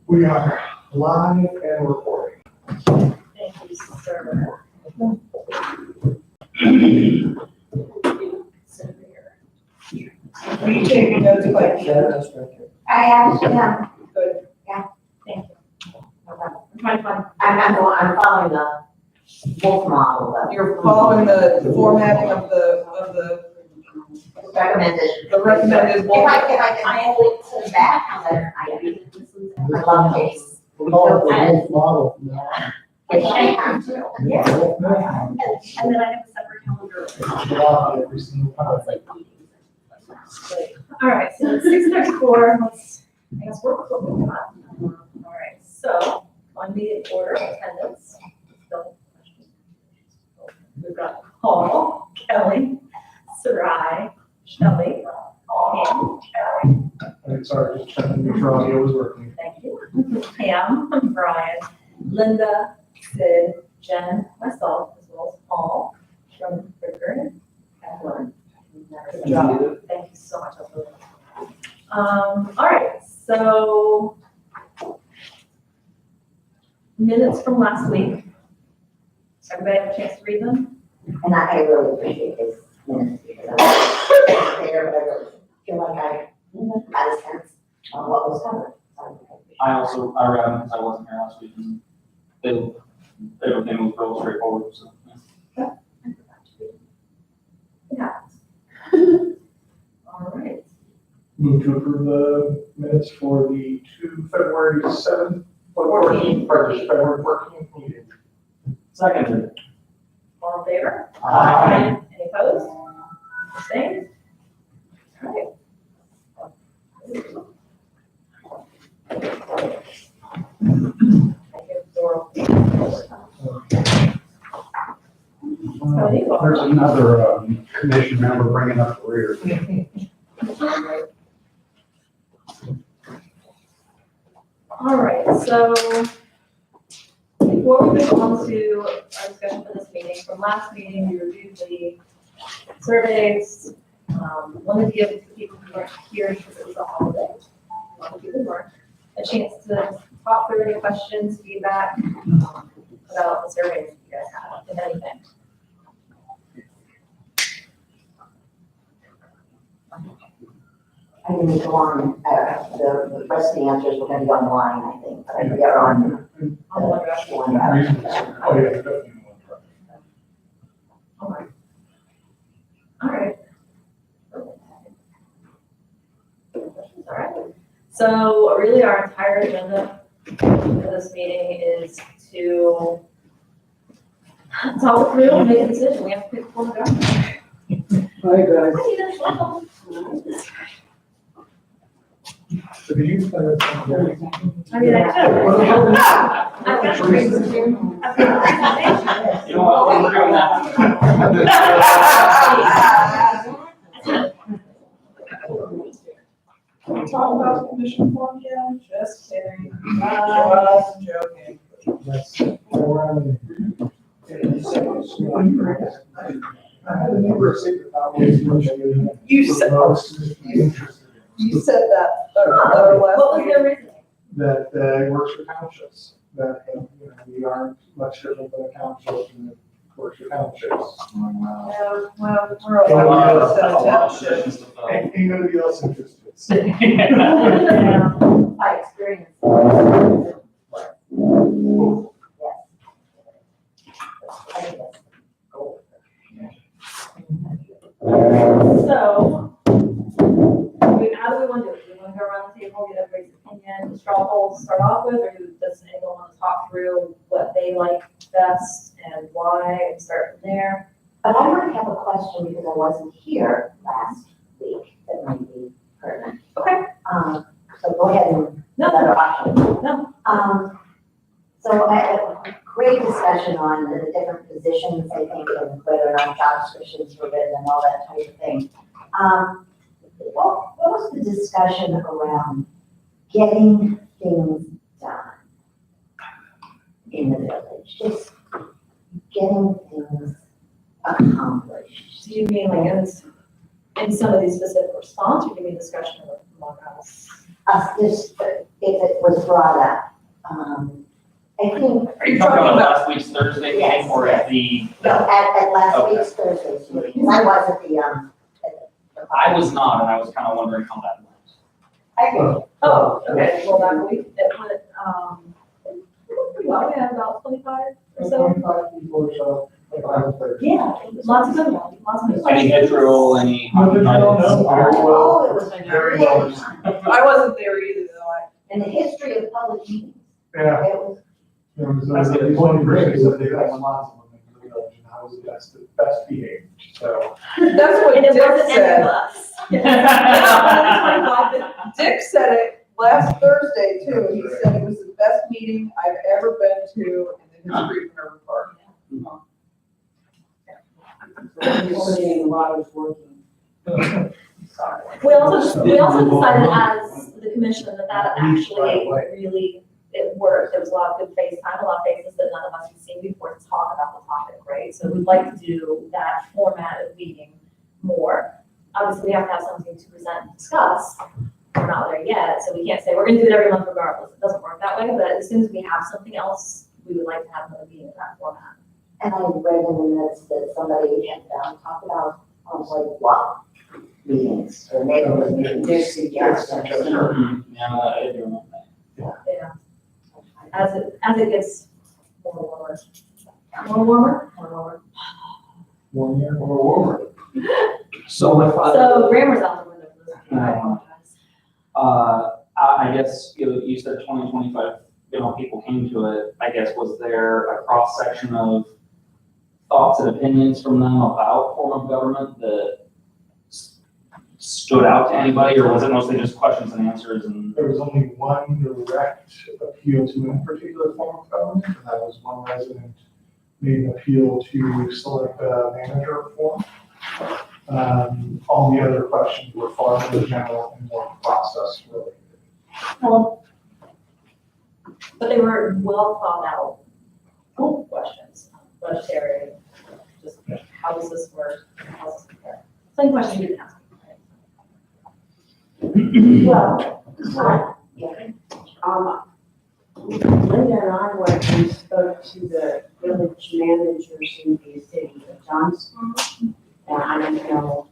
We are live and recording. Thank you, sir. Are you taking notes by Jen? I actually am. Good. Yeah. Thank you. I'm following the wolf model, You're following the formatting of the recommended. the recommended If wolf. I can link to the back, I love case. Model. I have to. Yeah. And then I have a separate calendar. Every single time. All right, so it's 6:34, I guess we're closing up. All right, so on the order of attendance, we've got Paul, Kelly, Sarai, Shelley, Pam, I'm sorry, just checking if your audio was working. thank you, Pam, Brian, Linda, Sid, Jen, myself, as well as Paul, from Ricker, Evelyn. Good job. Thank you so much. All right, so minutes from last week. Everybody have a chance to read them? And I really appreciate this minutes because I'm there, but I really feel like I got a sense of what was covered. I read them because I wasn't here last week, and everything was real straightforward, so. Yeah. It happens. All right, Move to approve the minutes for the February 7th, 14th, February 14th meeting. Second. all in favor? Aye. Any opposed? Abstained? All right. Thank you, Dora. There's another commission member bringing up the rear. All right, so before we move on to our discussion for this meeting, from last meeting, we reviewed the surveys. Wanted to give the people who weren't here because it was a holiday, a lot of people weren't, a chance to talk through any questions, feedback about the surveys you guys have, if anything. I didn't go on, the rest of the answers were gonna be online, I think, but I think they're on. On the website. Oh, yeah, definitely. Okay. All right. All right. So really our entire agenda for this meeting is to talk through and make a decision. We have to pick one to go. Hi, guys. Hi, Edith. Welcome. So did you? I mean, I could. I've got presentation. You know what, we're doing Can we talk about commission form yet? Just kidding. Just joking. That's around. I had a number of secret copies. You said- You said that last What was week. their reasoning? That it works for townships, that, we aren't much different than a township and it works for townships. Yeah, well, we're a lot of townships. Ain't nobody else interested. By experience. So, how do we want to do it? Do we want to go around the table, get everybody's opinion, straw polls to start off with, or does anyone want to talk through what they like best and why, and start from there? But I might have a question because I wasn't here last week that might be pertinent. Okay. So go ahead and No, another option. no. So I had a great discussion on the different positions, I think, and whether or not job descriptions were written and all that type of thing. What was the discussion around getting things done in the village? Just getting things accomplished. Do you mean like in some of these specific response, or do you mean discussion among us? us, just, if it was brought up, I think, Are you talking about last week's Thursday meeting or at the? no, at last Okay. week's Thursday's meeting, 'cause I was at the. I was not, and I was kind of wondering how that went. I can, oh, okay, well, that week, it went, pretty well, we had about 25 or so. 25 people or so, like, I don't think. Yeah, Lots of good, lots of good Any questions. vitriol, any? No vitriol, no. Very well. Oh, it was Very well. really fun. I wasn't there either, though, In the history of public meetings, Yeah. it was, There was, That's good. one person said they've had lots of them in the village, and I was the best behaved, so. that's what And it Dick wasn't any of said. us. Dick said it last Thursday too, he said it was the best meeting I've ever been to in the history of Minerva Park. Coordinating a lot of working. Sorry. We also decided as the commission that actually really, it worked. There was a lot of good face time, a lot of faces that none of us had seen before to talk about the topic, right? So we'd like to do that format of meeting more. Obviously, we have to have something to present and discuss. We're not there yet, so we can't say we're gonna do it every month regardless. It doesn't work that way, but as soon as we have something else, we would like to have another meeting in that format. and I read in the minutes that somebody had talked about, like, block meetings, or neighborhood meetings, their suggestions. Yeah, I do remember that. Yeah. As it gets more warmer. More warmer? More warmer. 1 year or warmer. So if So grammar's out the window for this. I apologize. I guess you said 2025, people came to it. I guess, was there a cross section of thoughts and opinions from them about form of government that stood out to anybody, or was it mostly just questions and answers and? There was only one direct appeal to a particular form of government, and that was one resident made an appeal to select a manager form. All the other questions were far more general and more process related. Well, but they were well thought out questions, budgetary, just how does this work, how does this compare? Same question you didn't ask me, right? Well, Linda and I went and spoke to the village managers in the city of Johnston. And I don't know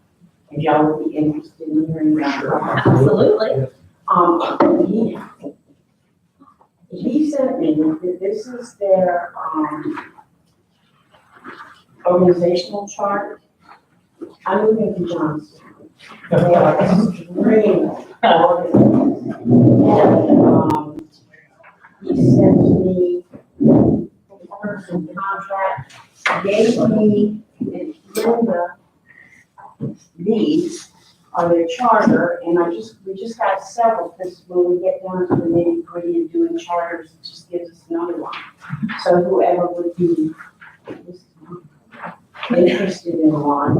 if y'all would be interested in hearing that. Absolutely. He sent me that this is their, organizational chart. I'm moving to Johnston. They are extremely organized. And, he sent me some contract, gave me and Linda these are their charter, and we just got several, because when we get down to the nitty gritty of doing charters, it just gives us another one. So whoever would be interested in one.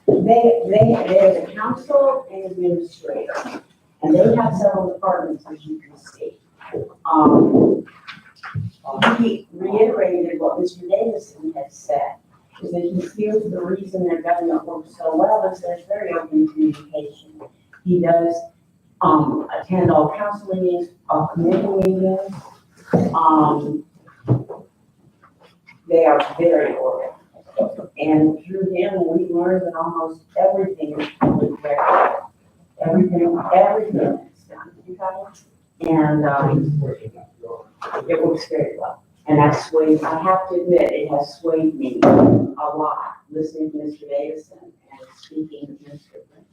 There's a council and administrator, and they have several departments, as you can see. He reiterated what Mr. Davison had said, is that he feels the reason their government works so well is there's very open communication. He does attend all council meetings, all committee meetings. They are very organized. And through him, we learned that almost everything is public record. Everything is done. You got it? And it works very well. And that's swayed, I have to admit, it has swayed me a lot, listening to Mr. Davison and speaking to Mr. Lynch.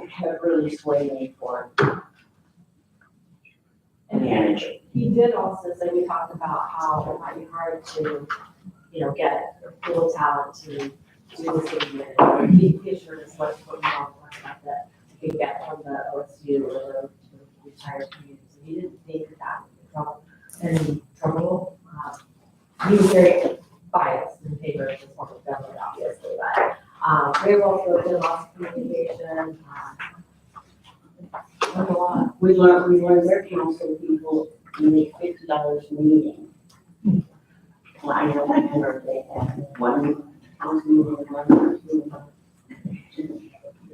It have really swayed me for manager. He did also say, we talked about how it might be hard to, get a pool of talent to do this thing. He assured us what we all talked about that you could get from the OSU or the retired communities. He didn't think that would be trouble. He was very biased in favor of this form of government, obviously, but very well spoken, lots of communication. Learned a lot. We learned their council people make $50 a meeting. Well, I know I heard they had one council meeting, one meeting.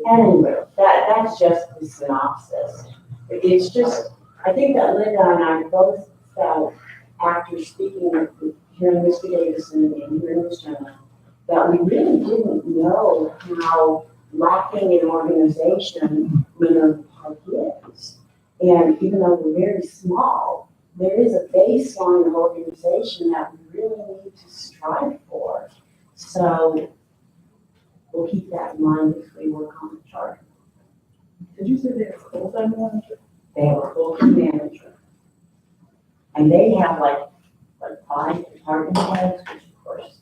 Anyway, that's just the synopsis. It's just, I think that Linda and I both felt after speaking with, hearing Mr. Davison and hearing Ms. Turner, that we really didn't know how lacking in organization Mineral Park is. And even though we're very small, there is a baseline of organization that we really need to strive for. So we'll keep that in mind as we work on the chart. Did you say they have a full-time manager? They have a full-time manager. And they have like 5 department heads, which of course,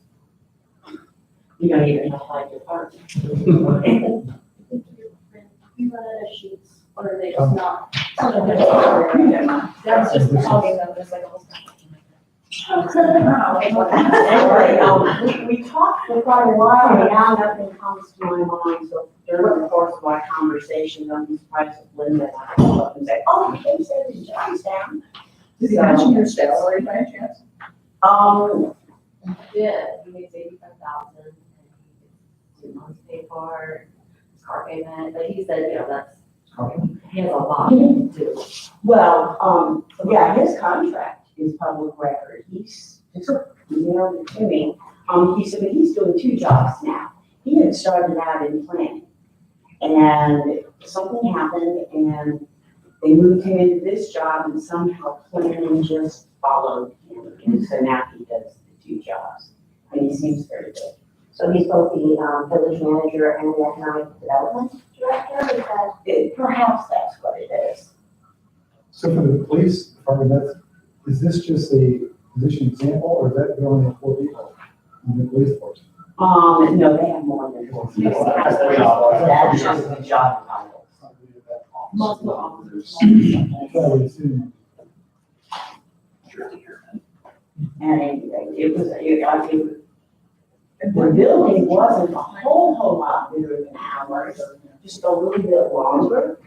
you don't even have 5 departments. You run out of sheets, or are they just not? Some of them are. That's just talking about this like almost. Anyway, we talked for quite a while, and now nothing comes to my mind, so during the course of our conversation, I'm surprised if Linda and I come up and say, oh, they said the John's down. Did he mention your salary by any chance? Yeah, he makes 85,000 and he gets 2 months paid for his car payment, but he said, you know, that's, he has a lot to do. Well, yeah, his contract is public record. He's emailed it to me. He said, but he's doing 2 jobs now. He had started out in planning. And something happened and they moved him into this job and somehow planning just followed him. And so now he does the 2 jobs. And he seems very good. So he's both the village manager and the economic development director, is that? Perhaps that's what it is. So for the police department, is this just a position example, or is that only 4 people in the police force? No, they have more than 4 people. That's just the job title. Multiple officers. I would assume. And anyway, the building wasn't a whole lot bigger than ours, just a little bit longer.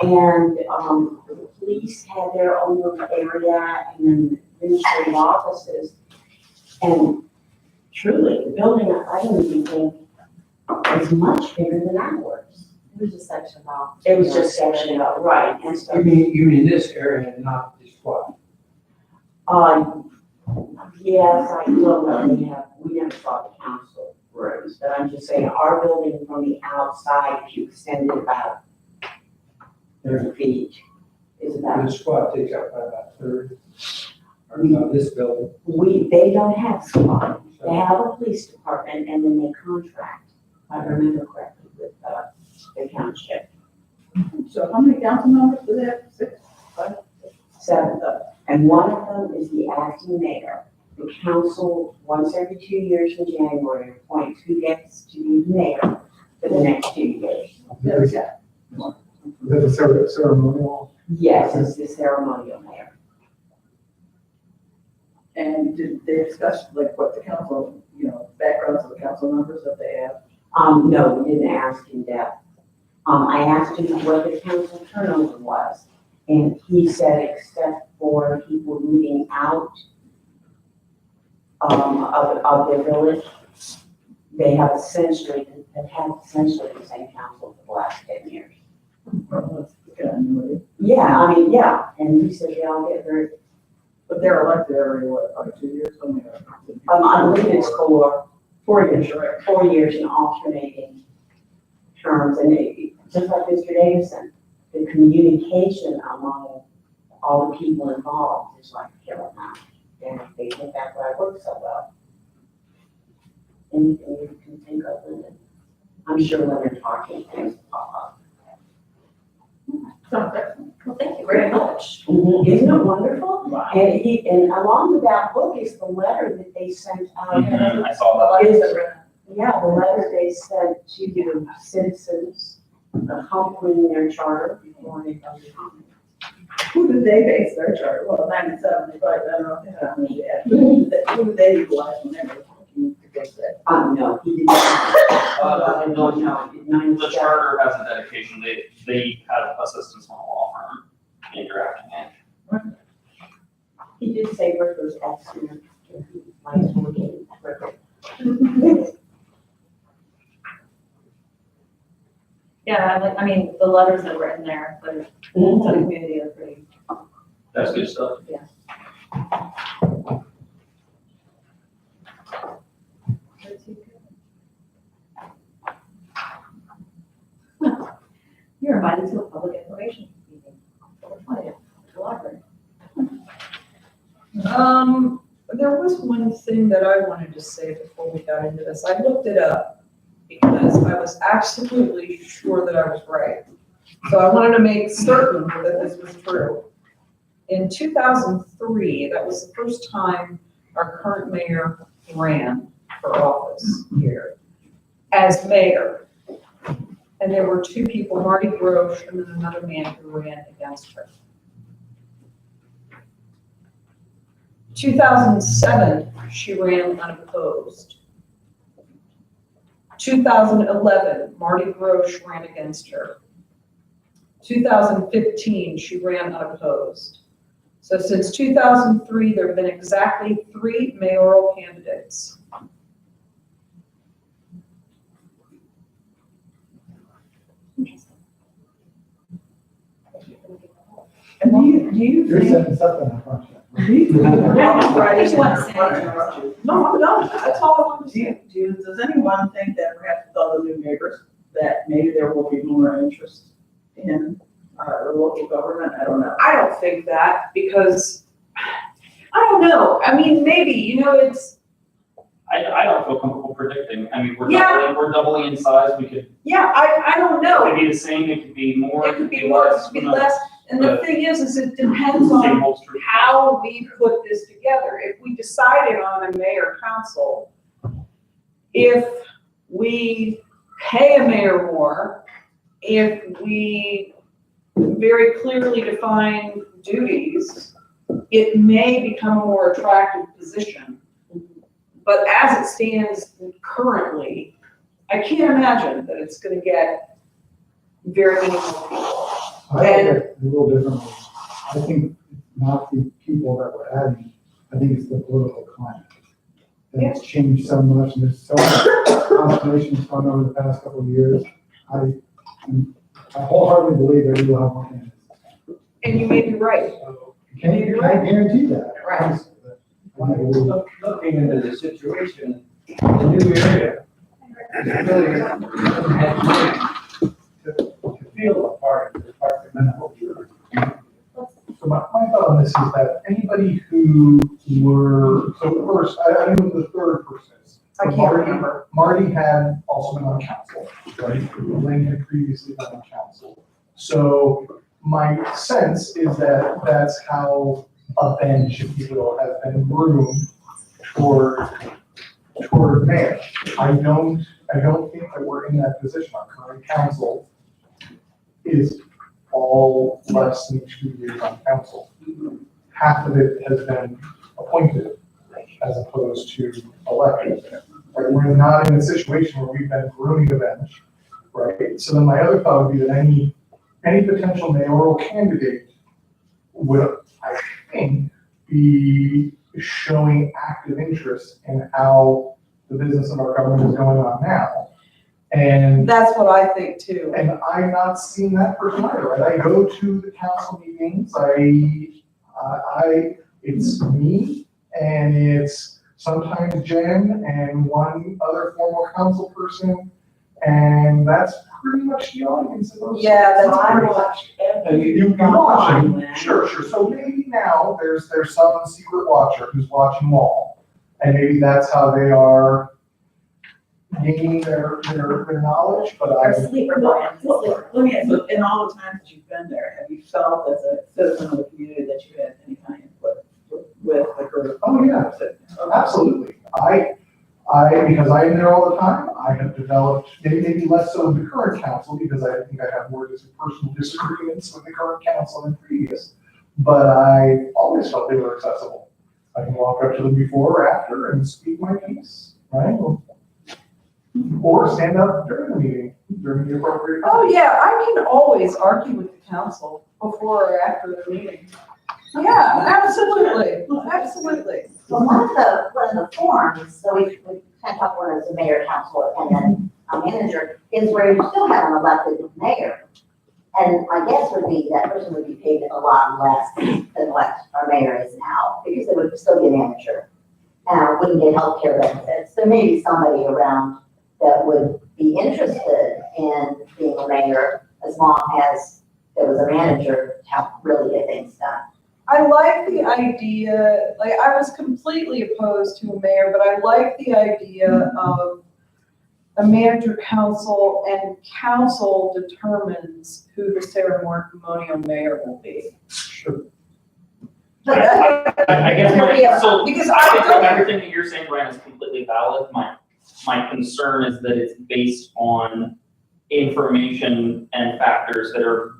And, the police had their own little area and then administrative offices. And truly, the building, I don't even think was much bigger than ours. It was just sectioned off. It was just sectioned out, right, and so. You mean this area, not this squad? Yes, I know that we never saw the council rooms, but I'm just saying, our building from the outside, if you extend it about 30 feet, is about, The squad takes up about 30, or no, this building. they don't have squad. They have a police department and then they contract, if I remember correctly, with the township. So how many council members do they have? 6? 7, and one of them is the acting mayor. The council, once every 2 years in January, appoints who gets to be the mayor for the next 2 years. Is that the ceremonial? Yes, it's the ceremonial mayor. And did they discuss like what the council, backgrounds of the council members that they have? No, we didn't ask in depth. I asked him what the council turnover was, and he said except for people moving out of their village, they have essentially the same council for the last 10 years. Well, that's good anyway. Yeah, and he said they all get very, But they're elected every, what, every 2 years? I believe it's for 4 years, Right. 4 years in alternating terms, and just like Mr. Davison, the communication among all the people involved is like paramount, and they think that's why it works so well. Anything you can think of, Linda? I'm sure when they're talking, things pop up. Sounds excellent. Well, thank you very much. Isn't it wonderful? And along with that book is the letter that they sent out. I saw that. Yeah, the letter they sent to the citizens, humbling their charter before they come to Congress. Who did they base their charter? Well, 97, they probably, I don't know if they have any yet. Who did they utilize when they were looking to base that? No, he did not. No, The 97. charter has a dedication, they had assistance from a law firm in drafting it. He did say Rick was excellent. Likes working with Rick. Yeah, I mean, the letters that were in there, but to the community are pretty. That's good stuff. You're invited to a public information meeting. October 20th, at the library. There was one thing that I wanted to say before we got into this. I looked it up because I was absolutely sure that I was right. So I wanted to make certain that this was true. In 2003, that was the first time our current mayor ran for office here as mayor. And there were two people, Marty Grosh and then another man who ran against her. 2007, she ran unopposed. 2011, Marty Grosh ran against her. 2015, she ran unopposed. So since 2003, there have been exactly 3 mayoral candidates. And do you You're think? setting something up, aren't you? Right, Just want to say- No, I'm done. That's all I want to say. Does anyone think that perhaps with all the new neighbors, that maybe there will be more interest in the local government? I don't know. I don't think that because, I don't know. I mean, maybe, it's, I don't feel comfortable predicting. I mean, Yeah. we're doubling in size. We could, yeah, I don't it know. could be the same, it could be more. It could be more, it could be less. And the thing is it depends Same on holds true. how we put this together. If we decided on a mayor council, if we pay a mayor more, if we very clearly define duties, it may become a more attractive position. But as it stands currently, I can't imagine that it's gonna get very many more people. I look at it a little differently. I think it's not the people that we're adding, I think it's the political climate. And it's changed so much, and there's so much consternation that's gone over the past couple of years. I wholeheartedly believe that we will have more candidates. And you may be right. Can't guarantee that. Right. honestly, but I believe- Looking into the situation, the new area is really to feel a part of the department. So my thought on this is that anybody who were, so first, I don't know who the third person is. I can't Marty- remember. Marty had also been on council, right? Lynn had previously been on council. So my sense is that that's how a bench, if you will, has been groomed toward mayor. I don't think that we're in that position. Our current council is all less than 2 years on council. Half of it has been appointed as opposed to elected. Right? We're not in a situation where we've been grooming the bench, right? So then my other thought would be that any potential mayoral candidate would, I think, be showing active interest in how the business of our government is going on now. And That's what I think too. And I'm not seeing that person either, right? I go to the council meetings, it's me, and it's sometimes Jen and one other former council person, and that's pretty much the audience of those. Yeah, that's I pretty much. watch And every. you watch them, man. sure. So maybe now there's some secret watcher who's watching them all, and maybe that's how they are gaining their knowledge, but Or I. sleeper Let bands. me ask you, in all the times that you've been there, have you felt as a citizen of the community that you had any kind of input with the group? Oh, yeah. Absolutely. Because I'm there all the time, I have developed, maybe less so in the current council, because I think I have more personal disagreements with the current council than previous. But I always felt they were accessible. I can walk up to them before or after and speak my piece, right? Or stand up during the meeting, during the appropriate. Oh, yeah, I can always argue with the council before or after the meeting. Yeah, absolutely, absolutely. So one of the forms, so we kind of talked about as a mayor council, and then manager is where you still have an elected mayor. And my guess would be that person would be paid a lot less than what our mayor is now, because they would still be a manager. Wouldn't get healthcare benefits. There may be somebody around that would be interested in being a mayor as long as there was a manager to help really get things done. I like the idea, like, I was completely opposed to a mayor, but I like the idea of a manager council, and council determines who the ceremonial mayor will be. Sure. I guess so, Because I think I don't, everything that you're saying, Brian, is completely valid. My concern is that it's based on information and factors that are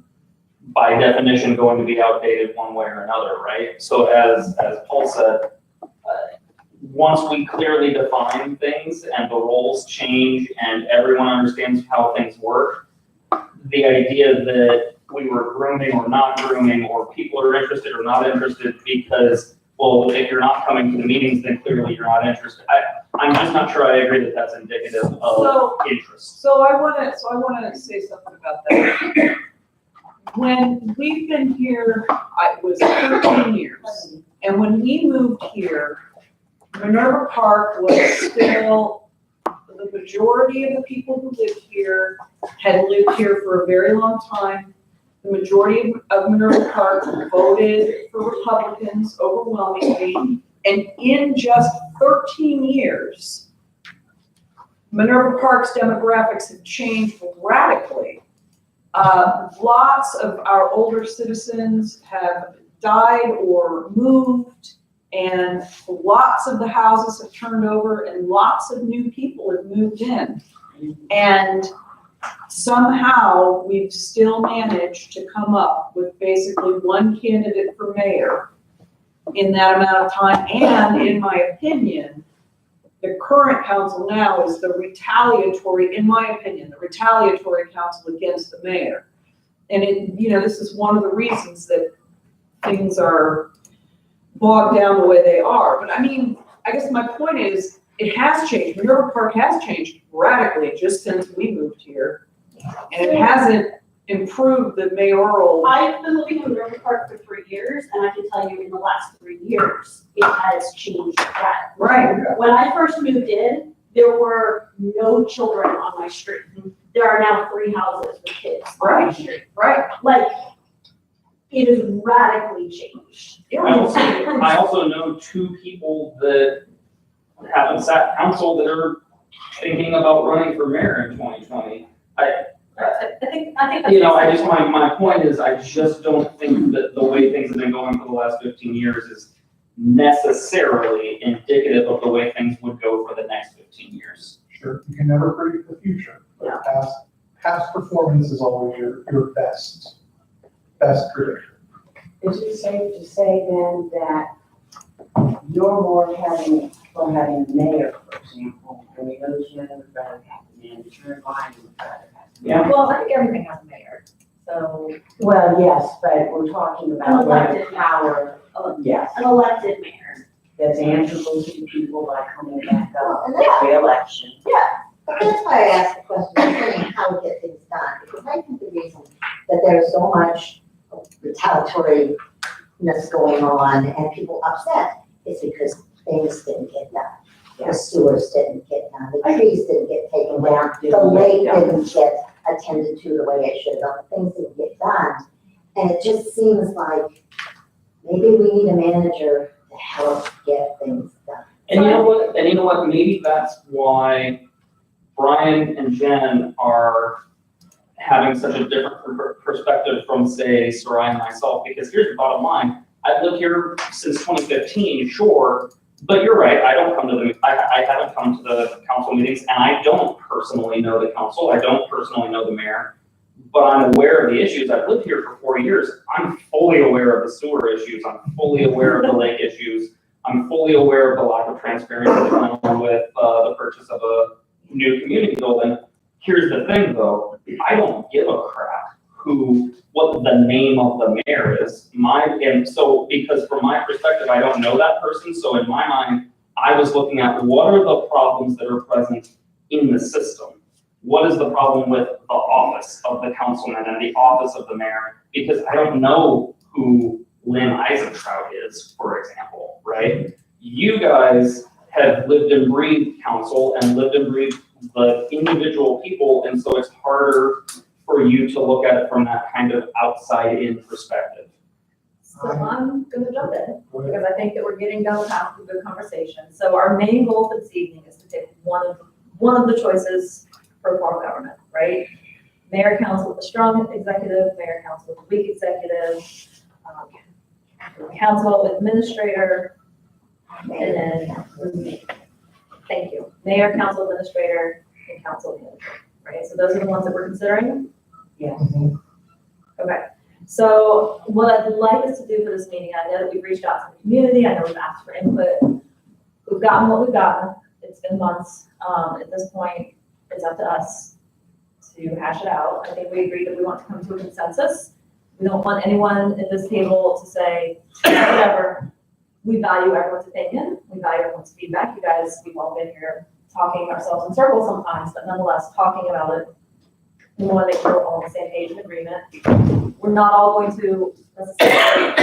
by definition going to be outdated one way or another, right? So as Paul said, once we clearly define things and the roles change and everyone understands how things work, the idea that we were grooming or not grooming, or people are interested or not interested because, well, if you're not coming to the meetings, then clearly you're not interested. I'm just not sure I agree that that's indicative of interest. so I wanna say something about that. When we've been here, it was 13 years, and when we moved here, Minerva Park was still, the majority of the people who lived here had lived here for a very long time. The majority of Minerva Park voted for Republicans overwhelmingly, and in just 13 years, Minerva Park's demographics have changed radically. Lots of our older citizens have died or moved, and lots of the houses have turned over, and lots of new people have moved in. And somehow we've still managed to come up with basically one candidate for mayor in that amount of time. And in my opinion, the current council now is the retaliatory, in my opinion, the retaliatory council against the mayor. And this is one of the reasons that things are bogged down the way they are. But I mean, I guess my point is, it has changed. Minerva Park has changed radically just since we moved here. And it hasn't improved the mayoral. I've been living in Minerva Park for 3 years, and I can tell you in the last 3 years, it has changed radically. Right. When I first moved in, there were no children on my street. There are now 3 houses with kids on my street. Right. Like, it has radically changed. I also know 2 people that haven't sat council that are thinking about running for mayor in 2020. I think that's. My point is, I just don't think that the way things have been going for the last 15 years is necessarily indicative of the way things would go for the next 15 years. Sure, you can never predict the future, but past performance is always your best predictor. Is it safe to say then that you're more having a mayor, for example, and we know Jen would rather have the manager, and Brian would rather have the Yeah. Well, I think everything has a mayor, so. Well, yes, but we're talking about Elected. the power, yes, An elected mayor. that's answerable to the people by coming back up And that's, re-election. but that's why I asked the question, concerning how to get things done, because I think the reason that there's so much retaliatoriness going on and people upset is because things didn't get done. The sewers didn't get done, the trees didn't get taken down, the lake didn't get attended to the way it should have, things didn't get done. And it just seems like maybe we need a manager to help get things done. And you know what, maybe that's why Brian and Jen are having such a different perspective from, say, Sarai and myself, because here's the bottom line. I've lived here since 2015, sure, but you're right, I haven't come to the council meetings, and I don't personally know the council, I don't personally know the mayor, but I'm aware of the issues. I've lived here for 4 years. I'm fully aware of the sewer issues, I'm fully aware of the lake issues, I'm fully aware of the lack of transparency that went on with the purchase of a new community building. Here's the thing though, I don't give a crap what the name of the mayor is. Because from my perspective, I don't know that person, so in my mind, I was looking at what are the problems that are present in the system. what is the problem with the office of the councilman and the office of the mayor? Because I don't know who Lynn Eisentraut is, for example, right? You guys have lived and breathed council and lived and breathed the individual people, and so it's harder for you to look at it from that kind of outside-in perspective. So I'm gonna jump in, because I think that we're getting down the path of a good conversation. So our main goal for this evening is to pick one of the choices for form of government, right? Mayor council with a strong executive, mayor council with a weak executive, council administrator, and then, thank you, mayor, council administrator, and council manager, right? So those are the ones that we're considering. Yes. Okay, so what I'd like us to do for this meeting, I know that we've reached out to the community, I know we've asked for input. We've gotten what we've gotten, it's been months. At this point, it's up to us to hash it out. I think we agreed that we want to come to a consensus. We don't want anyone at this table to say, whatever. We value everyone's opinion, we value everyone's feedback. You guys, we've all been here talking ourselves in circles sometimes, but nonetheless, talking about it. We want to make sure we're all on the same page and agreement. We're not all going to necessarily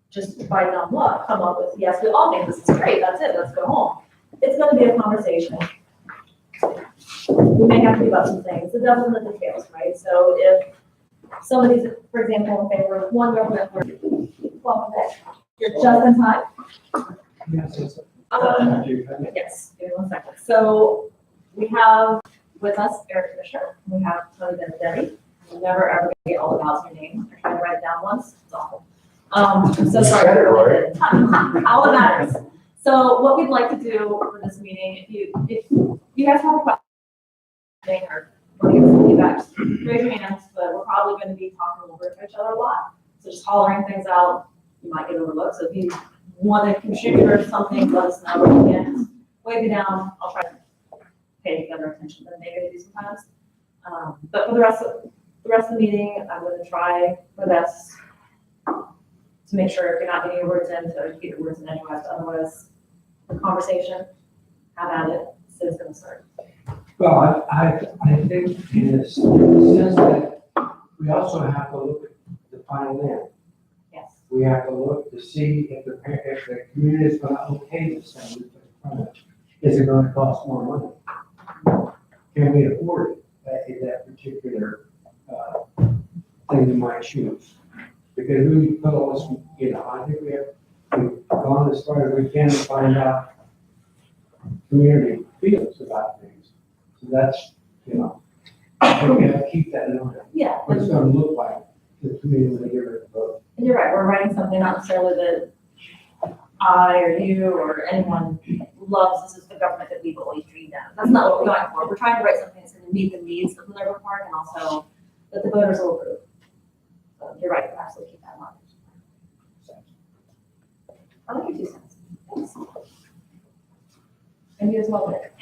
just by dumb luck come up with, yes, we all think this is great, that's it, let's go home. It's going to be a conversation. We may have to give up some things. The devil's in the details, right? So if somebody's, for example, in favor of one government, welcome back. You're just in time. Yes, it's. Yes, give me 1 second. So we have with us Eric Fisher. We have Tony Benedetti. I'm never ever gonna get all the Bowser names. I tried to write it down once. It's awful. I'm so sorry. All that matters. So what we'd like to do for this meeting, if you guys have a question or want to give us some feedback, just raise your hands, but we're probably going to be talking over to each other a lot. So just hollering things out, you might get overlooked. So if you want to contribute or something, let us know. Again, wave it down. I'll try to pay together attention than maybe I do sometimes. But for the rest of the meeting, I'm going to try my best to make sure if you're not getting your words in, to get your words in anyways. Otherwise, the conversation, have at it. Sid's going to start. Well, I think in a sense that we also have to look at the final end. Yes. We have to look to see if the community is gonna okay this thing. We put in front of it. Is it gonna cost more money? Can we afford it in that particular, thing we might choose? Because we put all this, I think we've gone as far as we can to find out community feels about things. So that's, we have to keep that in mind. Yeah. What it's gonna look like to the community when they give it a vote. And you're right, we're writing something not necessarily that I or you or anyone loves. This is the government that we've always dreamed of. That's not what we're going for. We're trying to write something that's going to meet the needs of Minerva Park and also that the voters will approve. So you're right, absolutely keep that in mind. I like your 2 cents. Thanks. And you as well, Nick.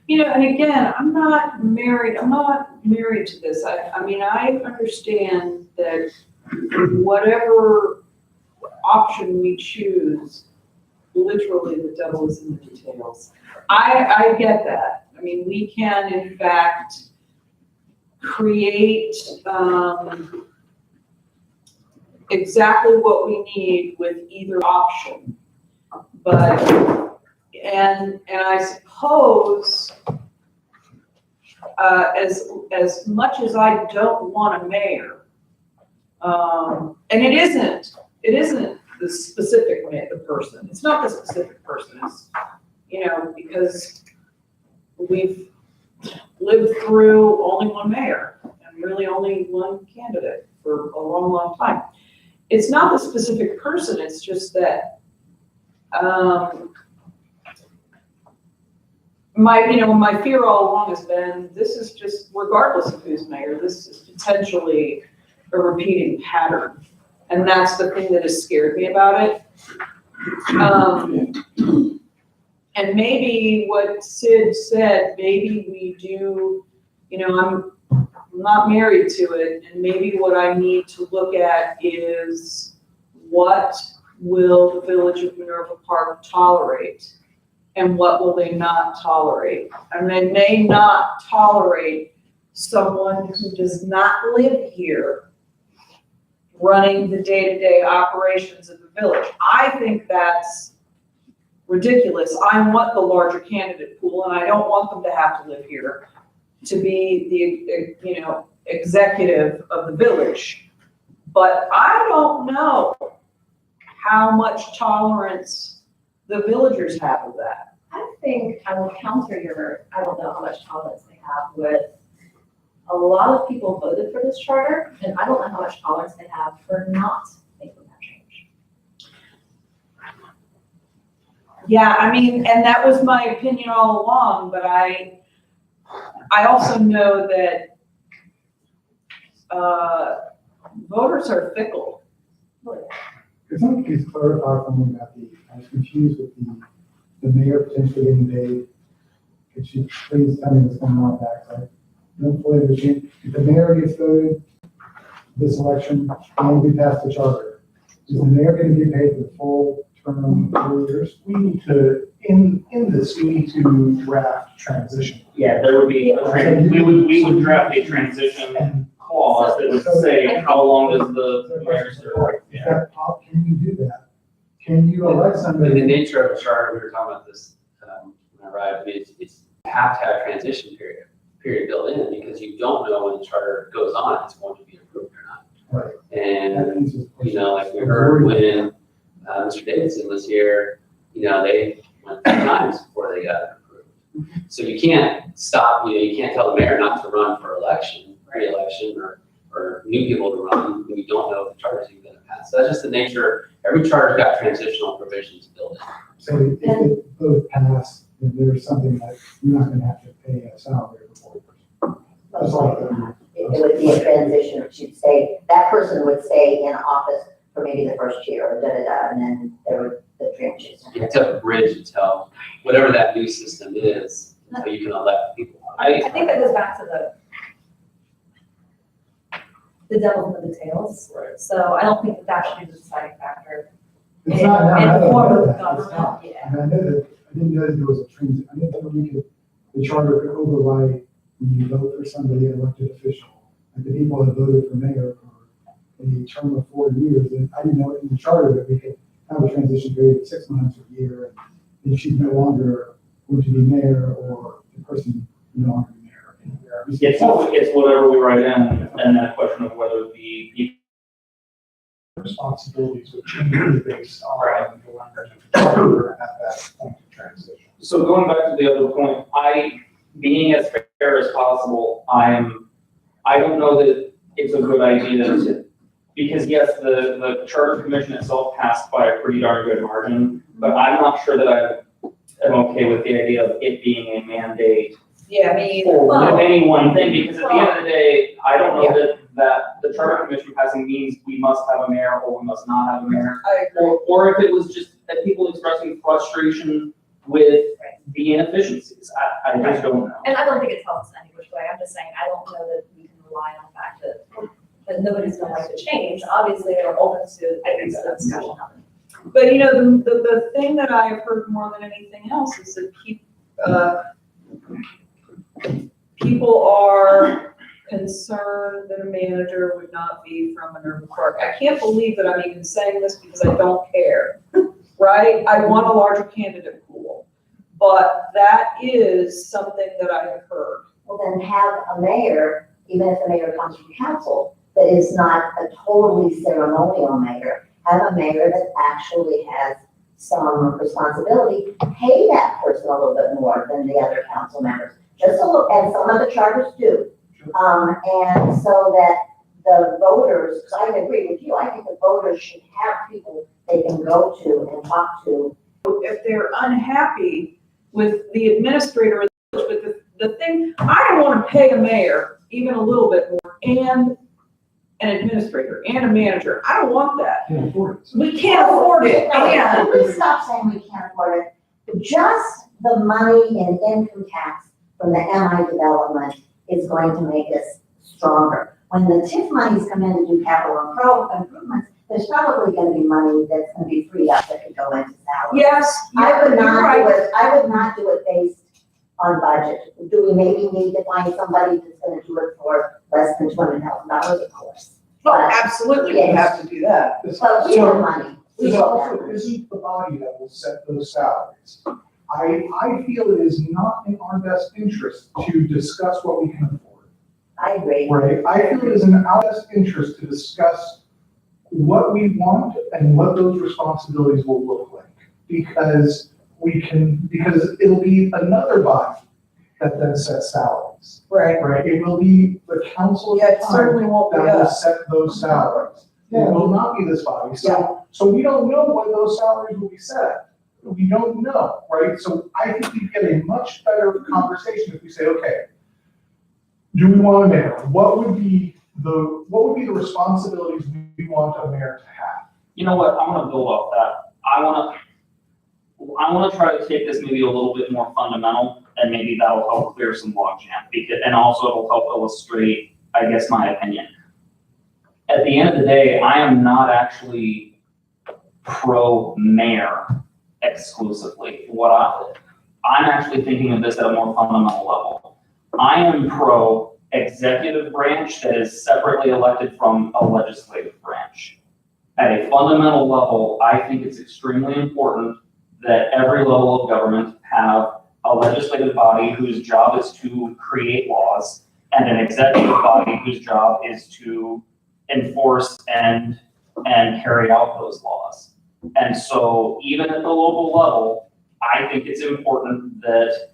And again, I'm not married to this. I mean, I understand that whatever option we choose, literally the devil is in the details. I get that. I mean, we can in fact create exactly what we need with either option. But, and I suppose, as much as I don't want a mayor, and it isn't the specific the person. It's not the specific person. It's, because we've lived through only one mayor and really only one candidate for a long, long time. It's not the specific person. It's just that, my fear all along has been, this is just, regardless of who's mayor, this is potentially a repeating pattern. And that's the thing that has scared me about it. And maybe what Sid said, maybe we do, I'm not married to it, and maybe what I need to look at is what will the Village of Minerva Park tolerate? and what will they not tolerate? And they may not tolerate someone who does not live here running the day-to-day operations of the village. I think that's ridiculous. I want the larger candidate pool, and I don't want them to have to live here to be the, executive of the village. But I don't know how much tolerance the villagers have of that. I think I will counter I don't know how much tolerance they have with, a lot of people voted for this charter, and I don't know how much tolerance they have for not making that change. Yeah, I mean, and that was my opinion all along, but I also know that voters are fickle. Could someone please clarify for me about I was confused with the mayor potentially getting paid. Could you please tell me what's going on with that? 'Cause I don't fully understand. If the mayor gets voted this election, and we pass the charter, is the mayor going to get paid for the full term, 4 years? We need to, in this, we need to draft transition. Yeah, there would be, we would draft a transition clause that would say how long does the mayor serve. Is that can you do that? Can you elect In the somebody? nature of the charter, we were talking about this, when I arrived, I mean, it's, you have to have a transition period built in, because you don't know when the charter goes on, if it's going to be approved or not. Right. And, That answers the question. like we heard when, Mr. Davidson was here, they went 3 times before they got it approved. So you can't stop, you can't tell the mayor not to run for election, re-election, or new people to run when you don't know if the charter's even gonna pass. So that's just the nature, every charter's got transitional provisions built in. So if it both pass, then there's something that you're not gonna have to pay a salary for. That's all. It would be a transition, which you'd say, that person would stay in office for maybe the first year, or da-da-da, and then there would, the transition. You have to have a bridge until, whatever that new system is, until you can elect people. I think that goes back to the devil in the details. Right. So I don't think that should be the deciding factor. It's not now, I In don't form know of that. It's government, not. yeah. I mean, I know that, I didn't know that there was a transit, I didn't know the charter could override when you vote for somebody, an elected official. Like the people that voted for mayor for a term of 4 years, and I didn't know in the charter that we could have a transition period of 6 months or a year, and if she's no longer going to be mayor, or the person no longer be mayor. It's whatever we write in, and then a question of whether the people. Responsibilities would change based on the language of the charter at that point of transition. So going back to the other point, being as fair as possible, I don't know that it's a good idea because yes, the charter commission itself passed by a pretty darn good margin, but I'm not sure that I am okay with the idea of it being a mandate Yeah, I mean, for any one thing, because at the end of the day, I don't know that the charter commission passing means we must have a mayor or we must not have a mayor. I agree. Or if it was just that people expressing frustration with the inefficiencies. I just don't know. And I don't think it tells us any which way. I'm just saying, I don't know that we can rely on the fact that nobody's gonna like to change. Obviously, they're open to, I think, the discussion happening. But the thing that I've heard more than anything else is that people are concerned that a manager would not be from an urban park. I can't believe that I'm even saying this because I don't care, right? I want a larger candidate pool, but that is something that I have heard. Well, then have a mayor, even if the mayor comes from council, that is not a totally ceremonial mayor, have a mayor that actually has some responsibility, pay that person a little bit more than the other council members. Just a little, and some of the charters do. And so that the voters, because I agree with you, I think the voters should have people they can go to and talk to. If they're unhappy with the administrator, with the thing, I don't want to pay a mayor even a little bit more, and an administrator and a manager. I don't want that. Can't afford it. We can't afford it. Can we stop saying we can't afford it? Just the money in income tax from the MI development is going to make us stronger. When the TIF monies come in to do capital improvements, there's probably gonna be money that's gonna be freed up that could go into salaries. Yes, I would you're not right. do it, I would not do it based on budget. Do we maybe need to find somebody that's gonna do it for less than $200,000, of course? Well, absolutely, we have to do that. But we have money. We This have also that. isn't the body that will set those salaries. I feel it is not in our best interest to discuss what we can afford, I agree. right? I feel it is in our best interest to discuss what we want and what those responsibilities will look like. Because it'll be another body that then sets salaries, Right. right? It will be the council Yeah, at it the time certainly won't be that will us. set those salaries. It will not be this body. So we don't know when those salaries will be set. We don't know, right? So I think we get a much better conversation if we say, okay, do we want a mayor? What would be the responsibilities we want a mayor to have? You know what, I'm gonna build off that. I wanna try to take this maybe a little bit more fundamental, and maybe that'll help clear some logjam, and also it'll help illustrate, I guess, my opinion. At the end of the day, I am not actually pro-mayor exclusively. I'm actually thinking of this at a more fundamental level. I am pro-executive branch that is separately elected from a legislative branch. At a fundamental level, I think it's extremely important that every level of government have a legislative body whose job is to create laws and an executive body whose job is to enforce and carry out those laws. And so even at the local level, I think it's important that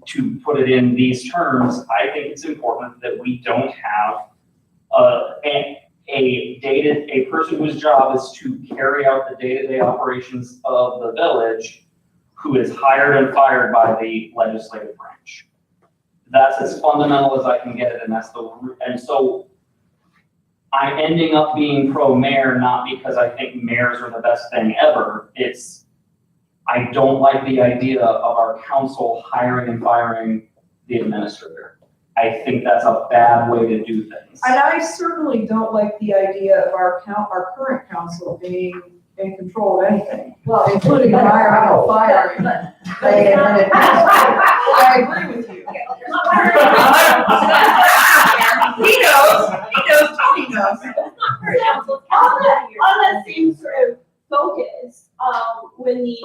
to put it in these terms, I think it's important that we don't have a person whose job is to carry out the day-to-day operations of the village who is hired and fired by the legislative branch. That's as fundamental as I can get it, and so I'm ending up being pro-mayor, not because I think mayors are the best thing ever. I don't like the idea of our council hiring and firing the administrator. I think that's a bad way to do things. And I certainly don't like the idea of our current council being in control of anything, Well, including hiring and firing. I agree with you. He knows, Tony knows. On that same sort of focus, when the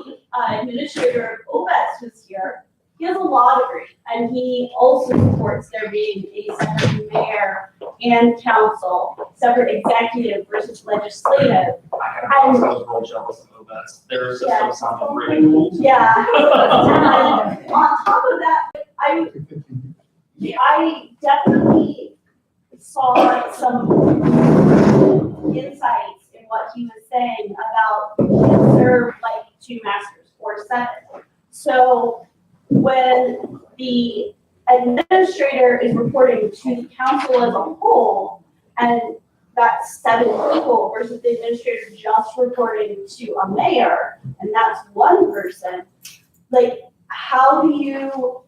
administrator of OVEX was here, he has a law degree, and he also supports there being a separate mayor and council, separate executive versus legislative. I was real jealous of that. Their system sounded really cool. Yeah. And on top of that, I definitely saw some insights in what he was saying about he can serve like 2 masters or 7. So when the administrator is reporting to the council as a whole, and that's 7 people versus the administrator just reporting to a mayor, and that's 1 person, like, how do you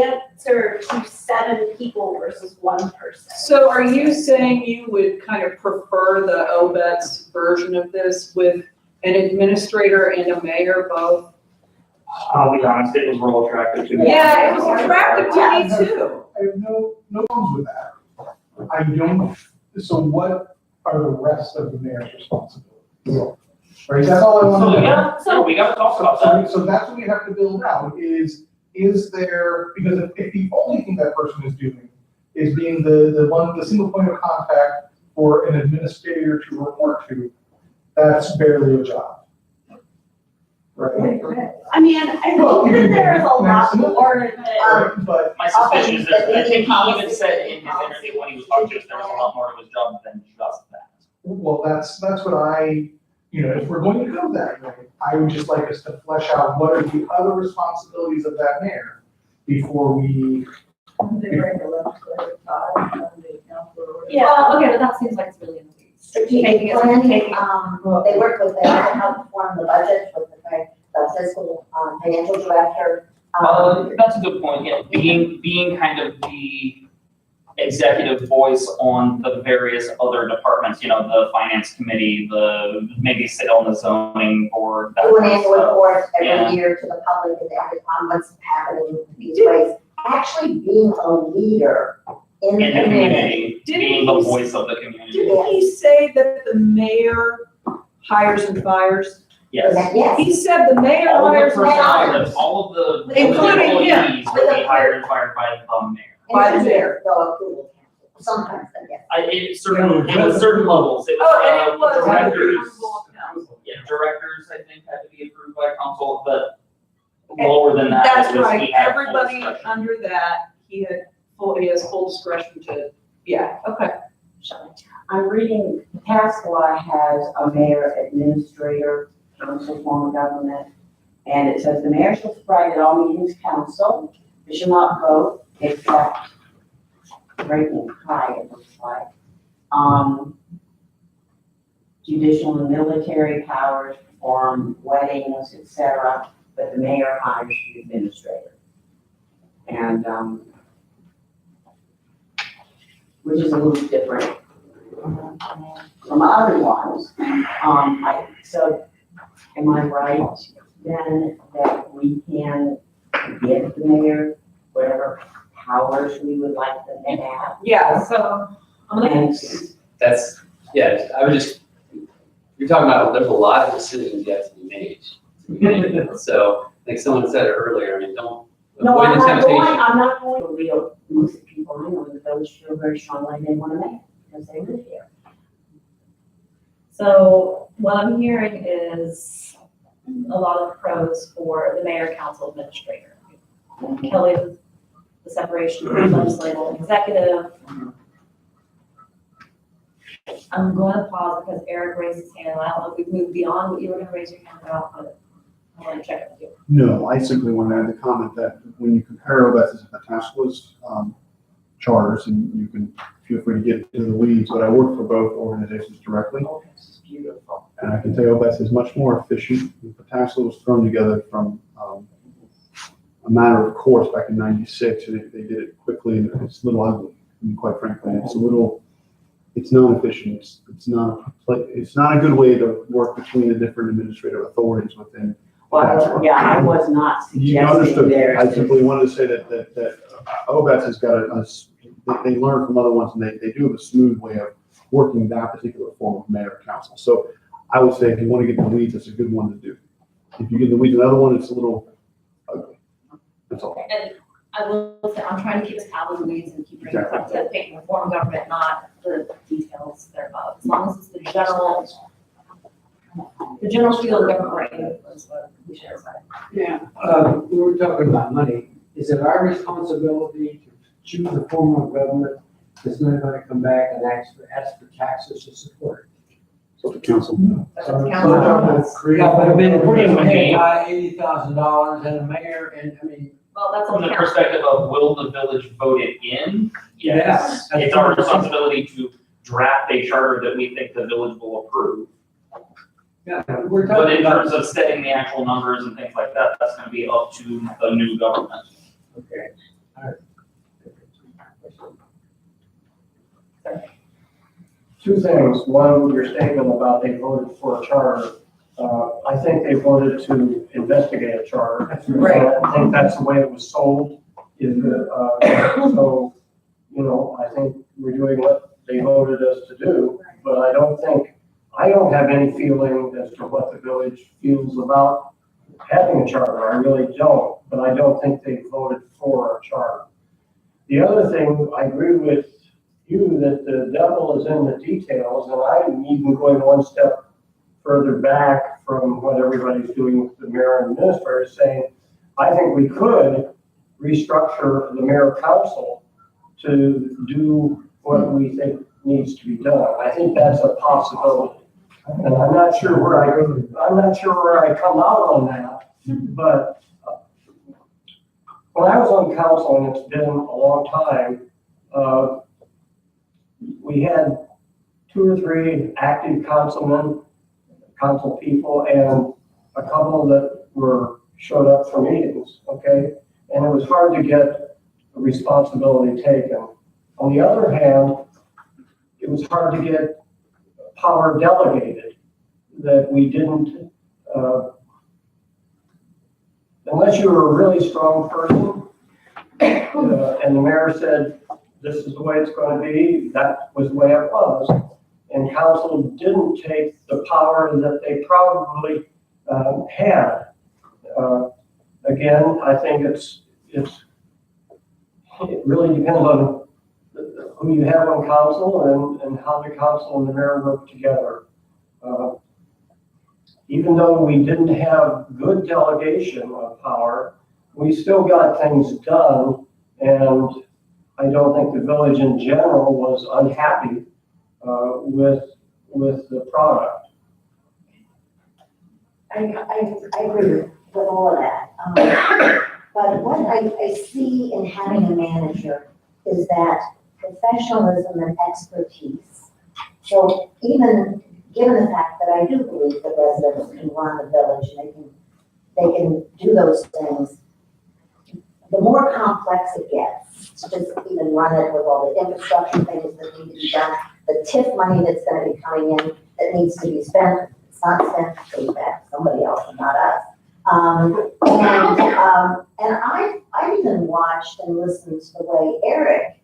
answer to 7 people versus 1 person? So are you saying you would kind of prefer the OBET's version of this with an administrator and a mayor both? I'll be honest, it was real attractive to me. Yeah, it was attractive to me too. I have no problems with that. So what are the rest of the mayor's responsibilities? Right, that's all I want to know. We gotta talk about that. So that's what we have to build out is there, because if the only thing that person is doing is being the single point of contact for an administrator to report to, that's barely a job. Right? I mean, I think that there is a lot more that, But My suspicion is that, I think he even said in his interview when he was talking to us, there was a lot more to his job than just that. well, that's what if we're going to go that way, I would just like us to flesh out what are the other responsibilities of that mayor before we. Yeah, well, okay, but that seems like it's really in the weeds. Strategic planning, they work with, they also help form the budget with the fiscal, financial director. That's a good point, yeah, being kind of executive voice on the various other departments, the finance committee, maybe sit on the zoning board, that Do an kind of annual stuff. report Yeah. every year to the public and on what's happening with these ways. Actually being a leader in the In the community. community, being the voice of the community. Didn't he say that the mayor hires and fires? Yes. Yes. He said the mayor All of hires the and fires. personnel, all of the Including him. employees will be hired and fired by the mayor. By the And mayor. no approval council, sometimes, I guess. It was certain levels, it Oh, and it was, was. directors, approval of council. yeah, directors, I think, had to be approved by council, but lower than that. That's it was- right, he had full everybody discretion. under that, he has full discretion to, yeah, okay. I'm reading, task law has a mayor, administrator, council form of government. And it says the mayor shall provide at all meetings council, they shall not vote except breaking tie, it looks like. Judicial and military powers, perform weddings, etc., but the mayor hires the administrator. And, which is a little different from other ones. So am I right then that we can give the mayor whatever powers we would like them to have? Yeah, so I'm gonna, And That's, yeah, I would just, you're talking about, there's a lot of decisions yet to be made. So, like someone said earlier, I mean, don't no, avoid the temptation. I'm not going to real, most of the people I know in the village feel very strongly they want to make it because they live here. So what I'm hearing is a lot of pros for the mayor, council, administrator. Kelly, the separation of legislative and executive. I'm going to pause because Eric raised his hand, and I don't know if we've moved beyond what you were going to raise your hand about, but I want to check it with you. No, I simply want to add the comment that when you compare OBET's and Pataskala's charters, and you can feel free to get into the weeds, but I work for both organizations directly. Oh, this is beautiful. And I can tell you OBET's is much more efficient. Pataskala was thrown together from a matter of course back in '96, and they did it quickly, and it's a little ugly, I mean, quite frankly. It's not efficient. It's not a good way to work between the different administrative authorities within. Well, yeah, I was not You suggesting understood. there. I simply wanted to say that OBET's has got they learn from other ones, and they do have a smooth way of working that particular form of mayor council. So I would say if you want to get in the weeds, that's a good one to do. If you get in the weeds, another one, it's a little ugly. That's all. And I will say, I'm trying to keep us out of the weeds and keep bringing it up to thinking the form of government, not the details thereof. As long as it's the general field of government right is what we should decide. Yeah, we were talking about money. Is it our responsibility to choose a form of government that's not gonna come back and ask for taxes to support So the council. That's what the council it? Yeah, but I mean, we're gonna pay a Okay. guy $80,000 and a mayor, and I mean, Well, that's From on the the council. perspective of will the village vote it in? Yes. Yeah. It's our responsibility to draft a charter that we think the village will approve. yeah, we're But talking in about. terms of setting the actual numbers and things like that, that's gonna be up to the new government. Okay, all right. Two things. One, your statement about they voted for a charter. I think they voted to investigate a charter. Right. I think that's the way it was sold. So, I think we're doing what they voted us to do, but I don't have any feeling as to what the village feels about having a charter. I really don't, but I don't think they voted for a charter. The other thing, I agree with you that the devil is in the details, and I'm even going one step further back from what everybody's doing with the mayor and administrator, saying, I think we could restructure the mayor council to do what we think needs to be done. I think that's a possibility. And I'm not sure where I come out on that, but when I was on council, and it's been a long time, we had 2 or 3 active council people, and a couple that showed up for meetings, okay? And it was hard to get responsibility taken On the other hand, it was hard to get power delegated, that we didn't, unless you were a really strong person, and the mayor said, this is the way it's going to be, that was the way it was. And council didn't take the power that they probably had. Again, I think it really depends on who you have on council and how the council and the mayor work together. Even though we didn't have good delegation of power, we still got things done, and I don't think the village in general was unhappy with the product. I agree with all of that. But what I see in having a manager is that professionalism and expertise. So even given the fact that I do believe the residents can run the village and they can do those things, the more complex it gets, to just even run it with all the infrastructure things that need to be done, the TIF money that's gonna be coming in that needs to be spent, it's not spent, it goes back to somebody else and not us. And I've even watched and listened to the way Eric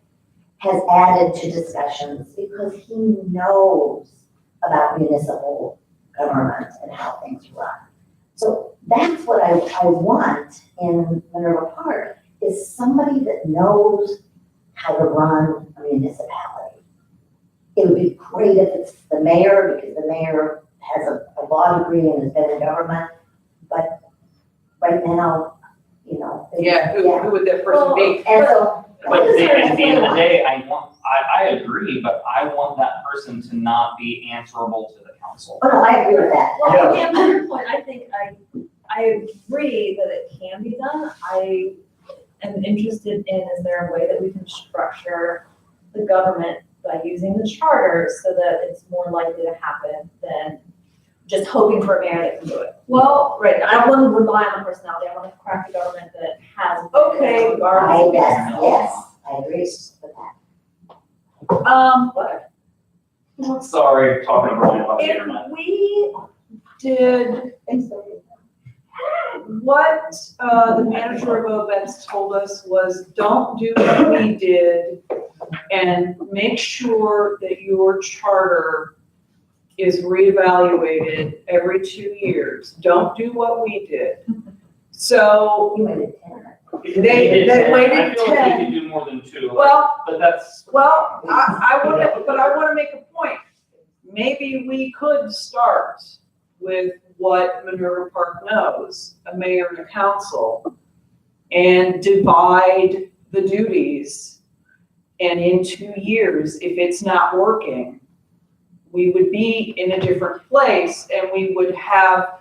has added to discussions because he knows about municipal government and how things run. So that's what I want in Minerva Park, is somebody that knows how to run a municipality. It would be great if it's the mayor, because the mayor has a law degree and has been in government, but right now, you know. Yeah, who would that person be? And so. But at the end of the day, I agree, but I want that person to not be answerable to the council. Oh, no, I agree with that. Well, yeah, to your point, I think I agree that it can be done. I am interested in, is there a way that we can structure the government by using the charter so that it's more likely to happen than just hoping for a mayor that can do it? Well, right, I don't want to rely on the personality, I want to craft a government that has. Okay. Yes, I agree with that. What? Sorry, talking to Brian about the If internet. we did what the manager of events told us was, don't do what we did and make sure that your charter is reevaluated every 2 years. Don't do what we did. So You waited 10. they I waited feel like 10. we could do more than two, Well, but that's. I want to make a point. Maybe we could start with what Minerva Park knows, a mayor and a council, and divide the duties. And in 2 years, if it's not working, we would be in a different place and we would have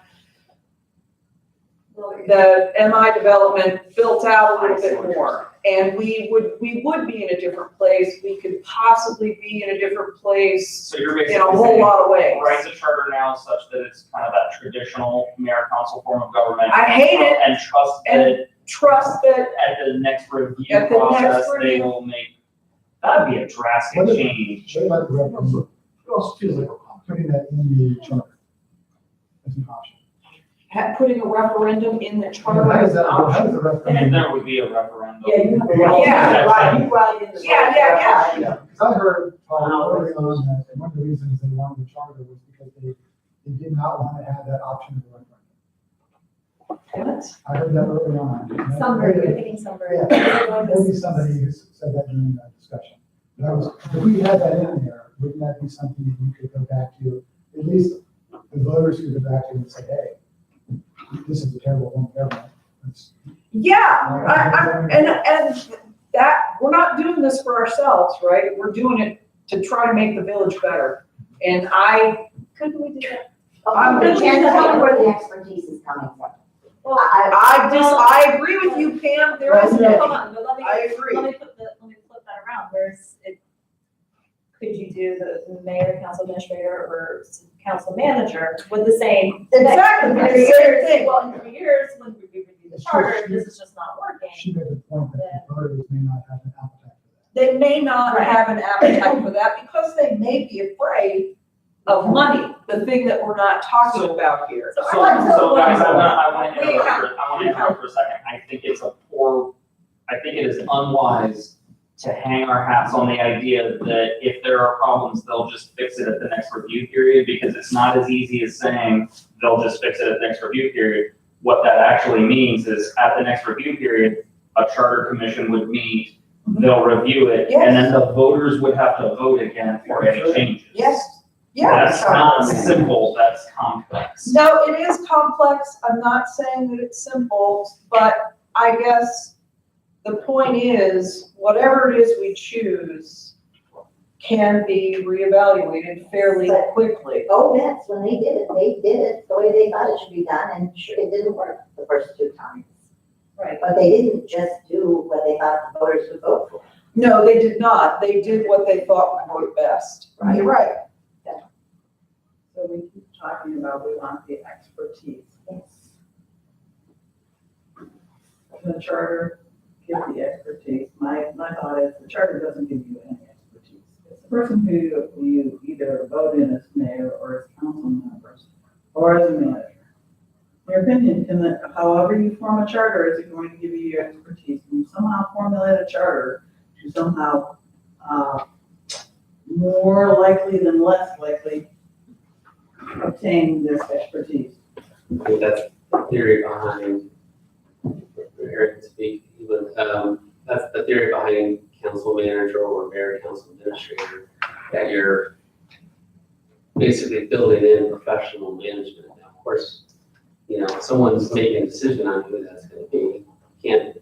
the MI development built out a little bit more. And we would be in a different place. We could possibly be in a different place So you're in basically a whole saying, lot of ways. write the charter now such that it's kind of that traditional mayor council form of government. I hate it. And trust And that trust that at the next review At the next process, they review. will make, that'd be a drastic What if- change. What about the referendum? It also feels like putting that in the charter as an option. putting a referendum in the charter How as does an that, how option. does the And referendum? there would be a referendum. Yeah, you have to. Yeah, right, you write in the. Yeah. Because I heard, early on, that one of the reasons they wanted the charter was because they did not want to have that option of the referendum. I heard that early on. Sunbury, you're thinking Sunbury. Yeah, maybe somebody who said that during that discussion. That was, if we had that in there, wouldn't that be something that you could go back to, at least the voters could go back to and say, hey, this is a terrible one government. Yeah, and that, we're not doing this for ourselves, right? We're doing it to try to make the village better. And Couldn't we do that? I'm Okay, just and tell telling me where the expertise is coming from. Well, I agree with you, Pam, there is Hold no, on, but I agree. let me flip that around, could you do the mayor, council administrator, or council manager with the same? Exactly, In the 3 same years, thing. well, in 3 years, when we review the charter, this is just not working. She made the point that the voters may not have an appetite for that. they may not Right. have an appetite for that because they may be afraid of money, the thing that we're not talking about here. So guys, I want to We interrupt have- for a second. I think it is unwise to hang our hats on the idea that if there are problems, they'll just fix it at the next review period, because it's not as easy as saying they'll just fix it at the next review period. What that actually means is at the next review period, a charter commission would meet, they'll review it, and then the voters would have to vote again for any changes. Yes, yeah. That's not simple, that's complex. No, it is complex. I'm not saying that it's simple, but I guess the point is, whatever it is we choose can be reevaluated fairly quickly. OMETS, when they did it the way they thought it should be done, and sure, it didn't work the first 2 times. Right. But they didn't just do what they thought the voters would vote for. No, they did not. They did what they thought would work best. You're right. So we keep talking about we want the expertise. Yes. The charter gives the expertise. My thought is the charter doesn't give you any expertise. It's the person who you either vote in as mayor or as council members or as a manager. Your opinion, however you form a charter, is it going to give you your expertise? When you somehow formulate a charter to somehow more likely than less likely obtain this expertise. I think that's the theory behind, Eric can speak, even, that's the theory behind council manager or mayor council administrator, that you're basically building in professional management. Now, of course, you know, someone's making a decision on who that's gonna be. You're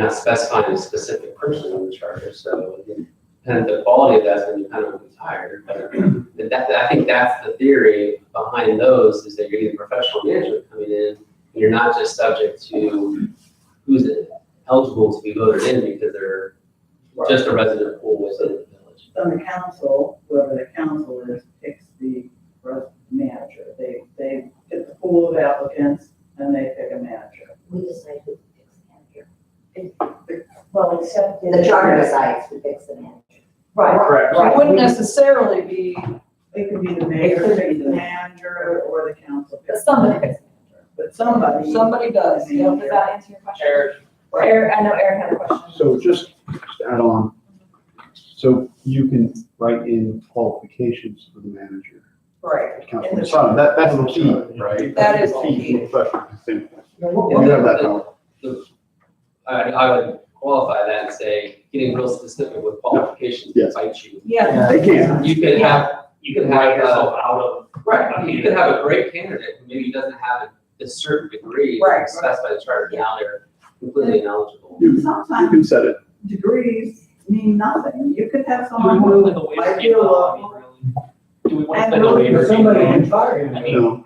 not specifying a specific person in the charter, so and the quality of that's gonna be kind of retired, but I think that's the theory behind those, is that you're getting professional management coming in, and you're not just subject to who's eligible to be voted in because they're just a resident pool within the village. Then the council, whoever the council is, picks the manager. They get the pool of applicants and they pick a manager. We decide who picks the manager. Well, except. The charter decides who picks the manager. Right. Correct. It wouldn't necessarily be, It could be the mayor, picks the manager, or the council. But picks somebody the picks manager. But somebody does. You know, does that answer your question? Eric. Eric, I know Eric had a question. So just to add on, so you can write in qualifications for the manager. right. Councilman Sutton, that's the key, right? That is That's the key. Professional distinction. Now, what- You have that power. I would qualify that and say, getting real specific with qualifications Yes. bites you. Yeah, They can. You could have, You can write yourself out of. right, you could have a great candidate who maybe doesn't have a certain degree Right. specified by the charter, now they're completely ineligible. You Sometimes can set it. degrees mean nothing. You could have Do we someone want to who play the waiver might be game a though? I mean, law. really? Do we want to And play the really, waiver game? Somebody though? can fire I you. mean, No.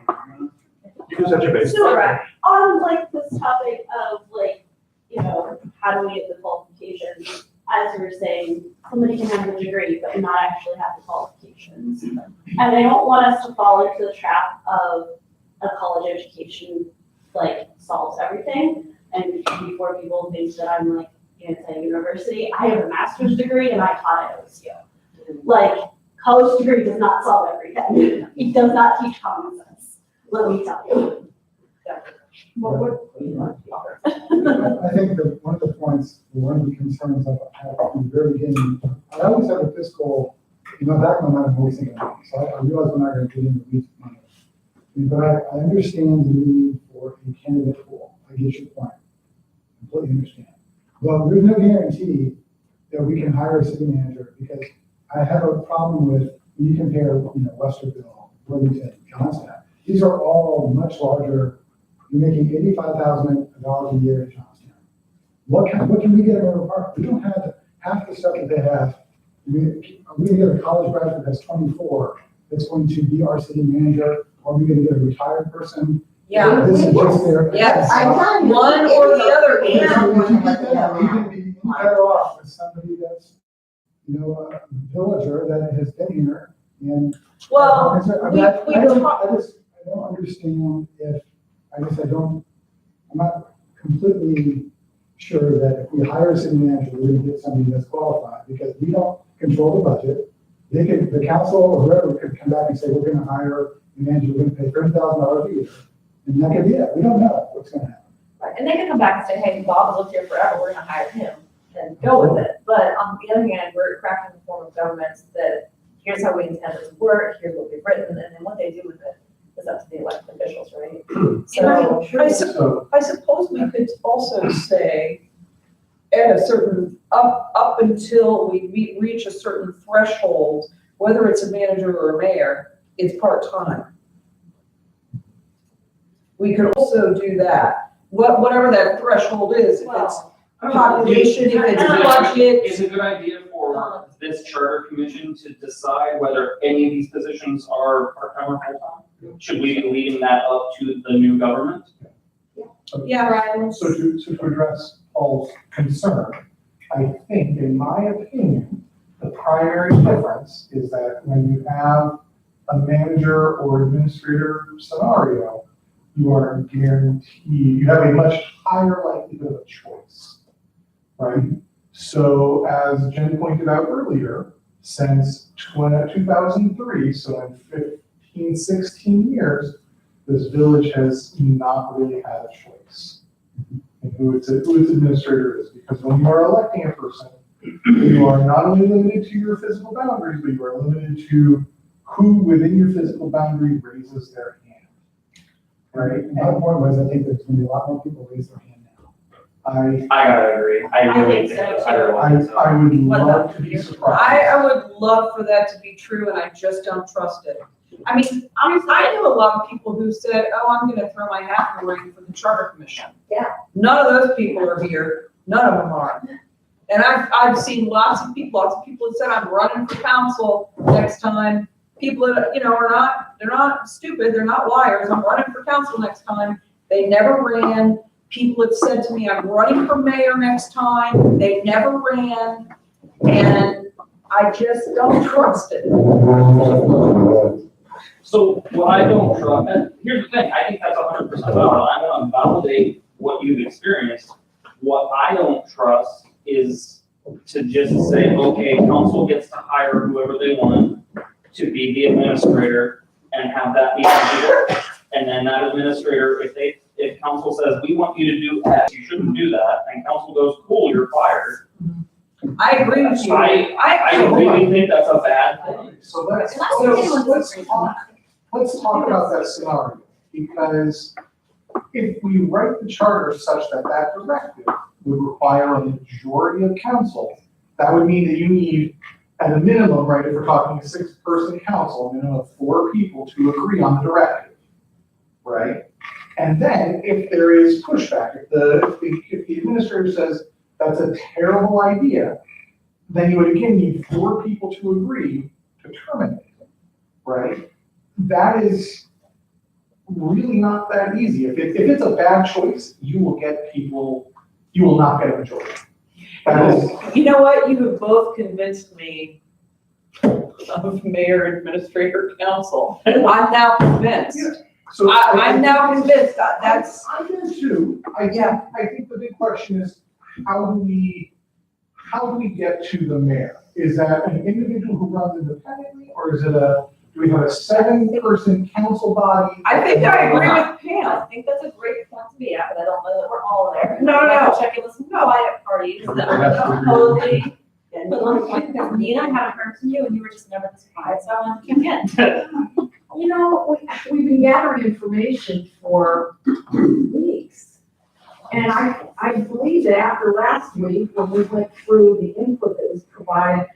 You can set your base. So, on like this topic of like, you know, how do we get the qualifications? As you were saying, somebody can have a degree, but not actually have the qualifications. And I don't want us to fall into the trap of a college education, like, solves everything. And before people think that I'm like, at a university, I have a master's degree and I taught at OSU. Like, college degree does not solve everything. It does not teach common sense, let me tell you. I think that one of the points, one of the concerns I've had from the very beginning, I always have a fiscal, back in my mind, I'm always thinking, so I realize we're not going to get into the weeds of money. But I understand the need for a candidate pool. I get your point. Completely understand. But there's no guarantee that we can hire a city manager, because I have a problem with, when you compare, Westerville, Worthington, Johnstown, these are all much larger. You're making $85,000 a year in Johnstown. What can we get in River Park? We don't have half the stuff that they have. Are we gonna get a college graduate that's 24 that's going to be our city manager? Or are we gonna get a retired person? yeah. This is just their. Yes. I'm telling you. One or the other. We Yeah. can be better off with somebody that's, a villager that has been here and. Well, I we don't talk- understand if, I'm not completely sure that if we hire a city manager, we're gonna get somebody that's qualified. because we don't control the budget. They can, the council or whoever could come back and say, we're gonna hire a manager, we're gonna pay $30,000 a year. And that could be it. We don't know what's gonna happen. Right, and they can come back and say, hey, Bob has lived here forever, we're gonna hire him, and go with it. But on the other hand, we're crafting a form of government that here's how we intend it to work, here's what we've written, and then what they do with it is up to the elected officials, right? So, I suppose we could also say at a certain, up until we reach a certain threshold, whether it's a manager or a mayor, it's part-time. We could also do that, whatever that threshold is, if it's well, population, if it's budget. Is it a good idea for this charter commission to decide whether any of these positions are part-time or full-time? Should we be leaving that up to the new government? Yeah, right. So to address Paul's concern, I think, in my opinion, the primary difference is that when you have a manager or administrator scenario, you are guaranteed, you have a much higher likelihood of choice, right? So as Jen pointed out earlier, since 2003, so in 15, 16 years, this village has not really had a choice in who its administrator is, because when you are electing a person, you are not only limited to your physical boundaries, but you are limited to who within your physical boundary raises their hand, right? And my point was, I think there's gonna be a lot more people raise their hand now. I I gotta agree. I really think think so, I don't I, think so. I would What love about to be you? surprised. I would love for that to be true, and I just don't trust it. I mean, honestly, I knew a lot of people who said, oh, I'm gonna throw my hat in the ring for the charter commission. Yeah. None of those people are here, none of them are. And I've seen lots of people that said, I'm running for council next time. People that, they're not stupid, they're not liars, I'm running for council next time. They never ran. People have said to me, I'm running for mayor next time, they never ran, and I just don't trust it. So what I don't trust, and here's the thing, I think that's 100% valid. I want to validate what you've experienced. What I don't trust is to just say, okay, council gets to hire whoever they want to be the administrator and have that be the deal. And then that administrator, if council says, we want you to do X, you shouldn't do that, and council goes, cool, you're fired. I agree with you. I really think that's a bad thing. So let's talk about that scenario, because if we write the charter such that that directive would require a majority of council, that would mean that you need, at a minimum, right, if we're talking a 6-person council, a minimum of 4 people to agree on the directive, right? And then if there is pushback, if the administrator says that's a terrible idea, then you would again need 4 people to agree to terminate it, right? That is really not that easy. If it's a bad choice, you will not get a majority. That is, You know what, you have both convinced me of mayor, administrator, council. I'm now convinced. so. I'm now convinced, that's, I'm there too. I think the big question is, how do we get to the mayor? Is that an individual who runs independently, or is it do we have a 7-person council body? I think I agree with I Pam. think that's a great point to be at, but I don't know that we're all there. No. Check in with some quiet parties that are totally, but on the point, because Nina, I haven't heard from you, and you were just never this quiet, so I wanted to come in. You know, we've been gathering information for weeks. And I believe that after last week, when we went through the input that was provided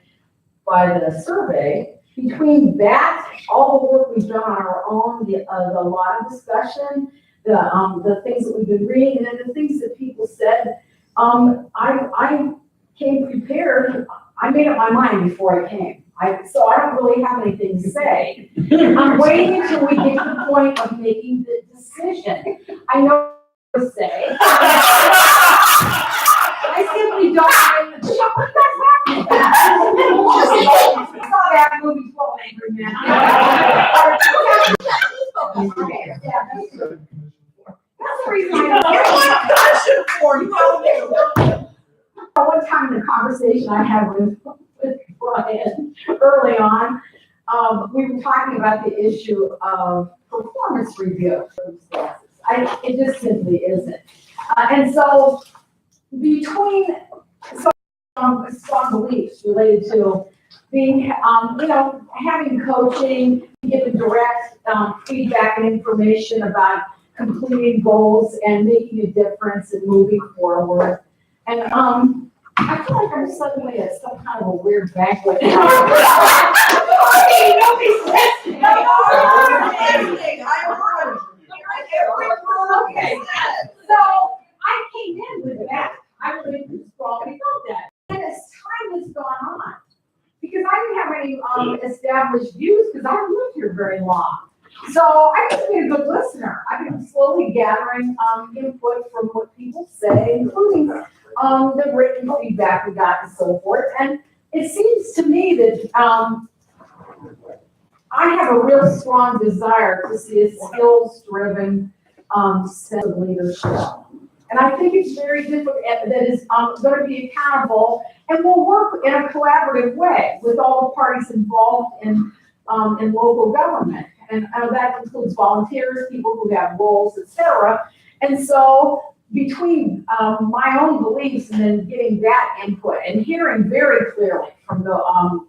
by the survey, between that, all the work we've done on our own, the lot of discussion, the things that we've been reading, and then the things that people said, I came prepared. I made up my mind before I came. So I don't really have anything to say. I'm waiting until we get to the point of making the decision. I know what to say. I simply don't. I saw that movie, 12 Angry Men. Okay, yeah, that's the reason I. One time in a conversation I had with Brian, early on, we were talking about the issue of performance review circumstances. It just simply isn't. And so between strong beliefs related to being, having coaching, giving direct feedback and information about completing goals and making a difference and moving forward. And I feel like I'm suddenly at some kind of a weird banquet. Okay, so I came in with that. I really strongly felt that. And as time has gone on, because I didn't have any established views, because I haven't lived here very long. So I just been a good listener. I've been slowly gathering input from what people say, including the written feedback we got and so forth. And it seems to me that I have a real strong desire to see a skills-driven sense of leadership. And I think it's very difficult, that is going to be accountable and will work in a collaborative way with all the parties involved in local government. And that includes volunteers, people who have roles, et cetera. And so between my own beliefs and then getting that input and hearing very clearly from the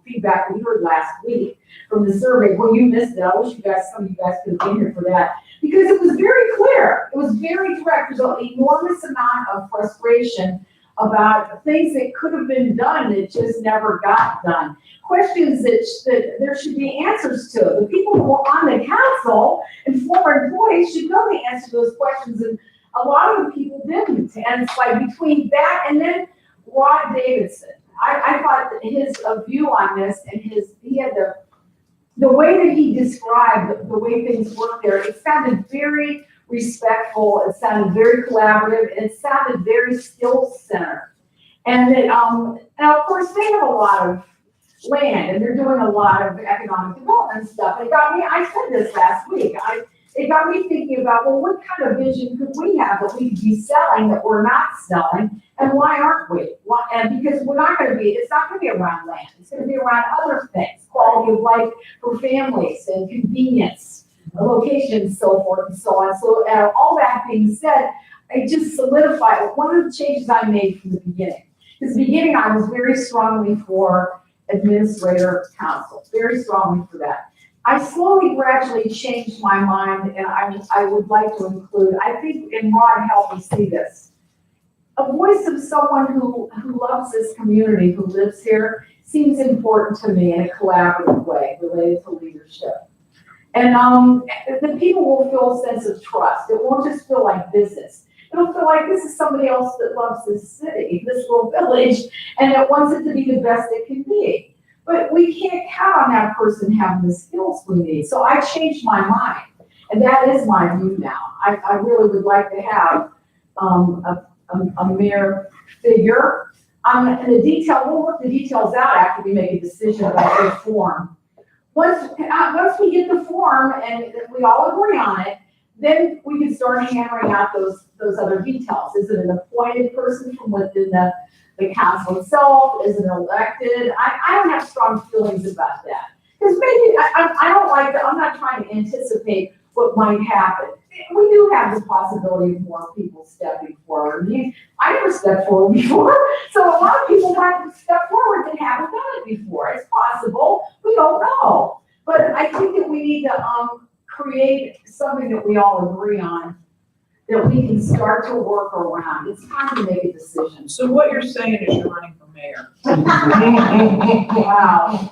feedback we heard last week from the survey, well, you missed it. I wish some of you guys could have been here for that, because it was very clear. It was very direct. There's an enormous amount of frustration about things that could have been done that just never got done. Questions that there should be answers to. The people who are on the council and former employees should know the answer to those questions, and a lot of the people didn't. And it's like between that and then Rod Davidson, I thought that his view on this and he had the way that he described the way things work there, it sounded very respectful, it sounded very collaborative, and it sounded very skills-centered. And that, and of course, they have a lot of land, and they're doing a lot of economic development stuff. And it got me, I said this last week, it got me thinking about, well, what kind of vision could we have that we could be selling that we're not selling, and why aren't we? And because we're not going to be, it's not going to be around land, it's going to be around other things, quality of life for families and convenience, locations, so forth and so on. So all that being said, I just solidified one of the changes I made from the beginning. Because the beginning, I was very strongly for administrator council, very strongly for that. I slowly, gradually changed my mind, and I would like to include, I think, and Rod helped me see this, a voice of someone who loves this community, who lives here, seems important to me in a collaborative way related to leadership. And the people will feel a sense of trust. It won't just feel like business. It'll feel like this is somebody else that loves this city, this little village, and that wants it to be the best it can be. But we can't count on that person having the skills we need. So I changed my mind, and that is my view now. I really would like to have a mayor figure. And the detail, we'll work the details out after we make a decision about the form. Once we get the form and we all agree on it, then we can start hammering out those other details. Is it an appointed person from within the council itself? Is it elected? I don't have strong feelings about that. Because maybe, I don't like that, I'm not trying to anticipate what might happen. We do have the possibility of more people stepping forward. I never stepped forward before, so a lot of people might step forward that haven't done it before. It's possible, we don't know. But I think that we need to create something that we all agree on, that we can start to work around. It's time to make a decision. So what you're saying is you're running for mayor. Wow.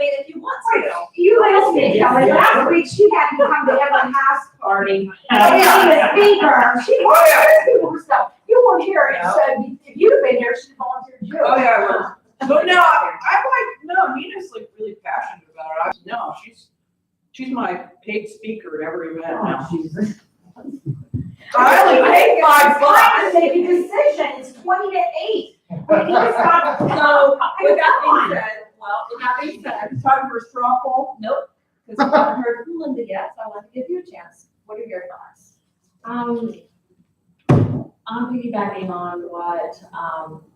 If you want to. You asked me, Kelly, last week she had to come to every house party. And be a speaker. She volunteered people for stuff. You weren't here, and so if you'd have been here, she'd have volunteered you. Oh, yeah, I was. But no, no, Nina's like really passionate about it. No, she's my paid speaker at every event now. Jesus. I only paid $5. To make a decision, it's 20 to 8. So, with that being said, It's time for a straw poll. nope, because we haven't heard from Linda yet, so I want to give you a chance. What are your thoughts? I'm piggybacking on what,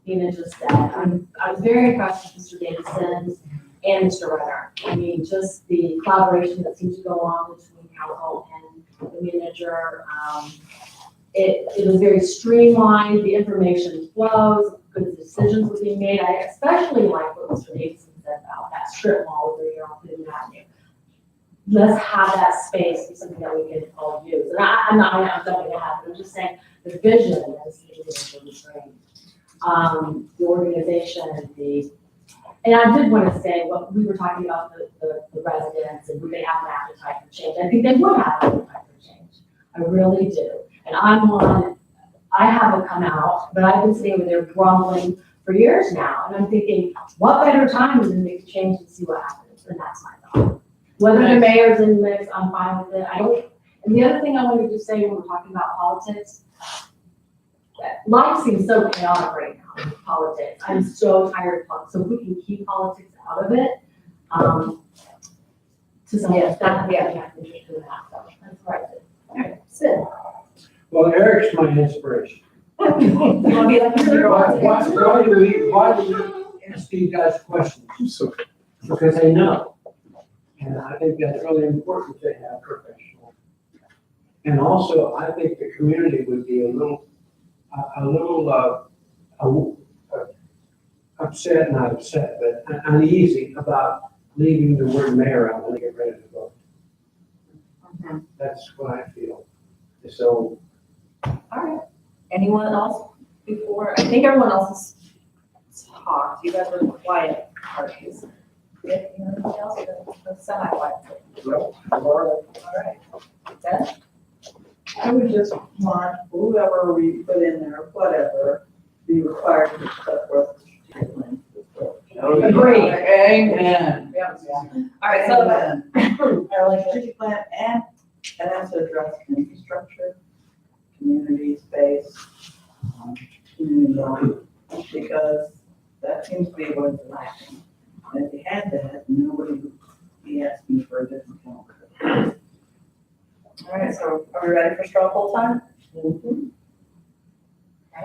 Nina just said. I was very impressed with Mr. Davidson and Mr. Renner. I mean, just the collaboration that seems to go on between council and the manager. It was very streamlined, the information flows, good decisions were being made. I especially like what Mr. Davidson said about that strip mall over here on Cleveland Avenue. Let's have that space be something that we can all use. And I'm jumping ahead, but I'm just saying the vision is really great. The organization, and I did want to say, what we were talking about the residents and do they have an appetite for change? I think they would have an appetite for change. I really do. And I haven't come out, but I've been sitting over there grumbling for years now. And I'm thinking, what better time than to make a change and see what happens? And that's my thought. Whether the mayor's in the mix, I'm fine with it. And the other thing I wanted to say when we're talking about politics, life seems so chaotic right now with politics. I'm so tired of politics. So if we can keep politics out of it, to some extent, I'm interested in that. So that's right. All right, Sid. Well, Eric's my inspiration. You want to be like Mr. Why do we ask these guys questions? Because they know. And I think that's really important to have professional. And also, I think the community would be a little upset, not upset, but uneasy about leaving the word mayor out when they get ready to vote. That's what I feel. So. All right. Anyone else before? I think everyone else has talked. You guys were quiet parties. Anything else? Semi-quiet. All right. Ted? I would just want whoever we put in there, whatever, be required to set forth the strategic plan. Agreed. Amen. All right, so Our like strategic plan and it has to address infrastructure, community space, community life, because that seems to be what's lacking. And if you had that, nobody would be asking for a different calendar. all right, so are we ready for straw poll time? All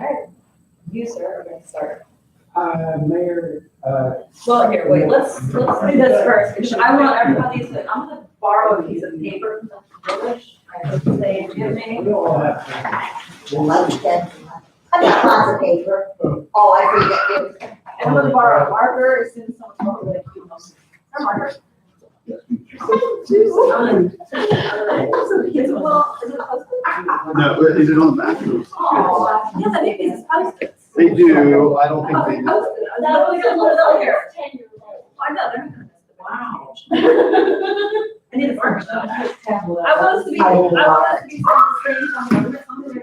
right. You, sir, are going to start. Mayor, Well, here, wait, let's do this first, because I want everybody to, I'm gonna borrow a piece of paper from the village. I have to say, forgive me. we all have to. I got lots of paper. Oh, I forget. And I'm gonna borrow a marker as soon as someone's over with, you know, our marker. Well, is it posted? No, is it on the back? Oh, yes, I think this is posted. They do, I don't think they do. Posted. That was a little here. 10 years old. I know, they're gonna miss it. Wow. I need a marker though. I want us to be saying the same thing.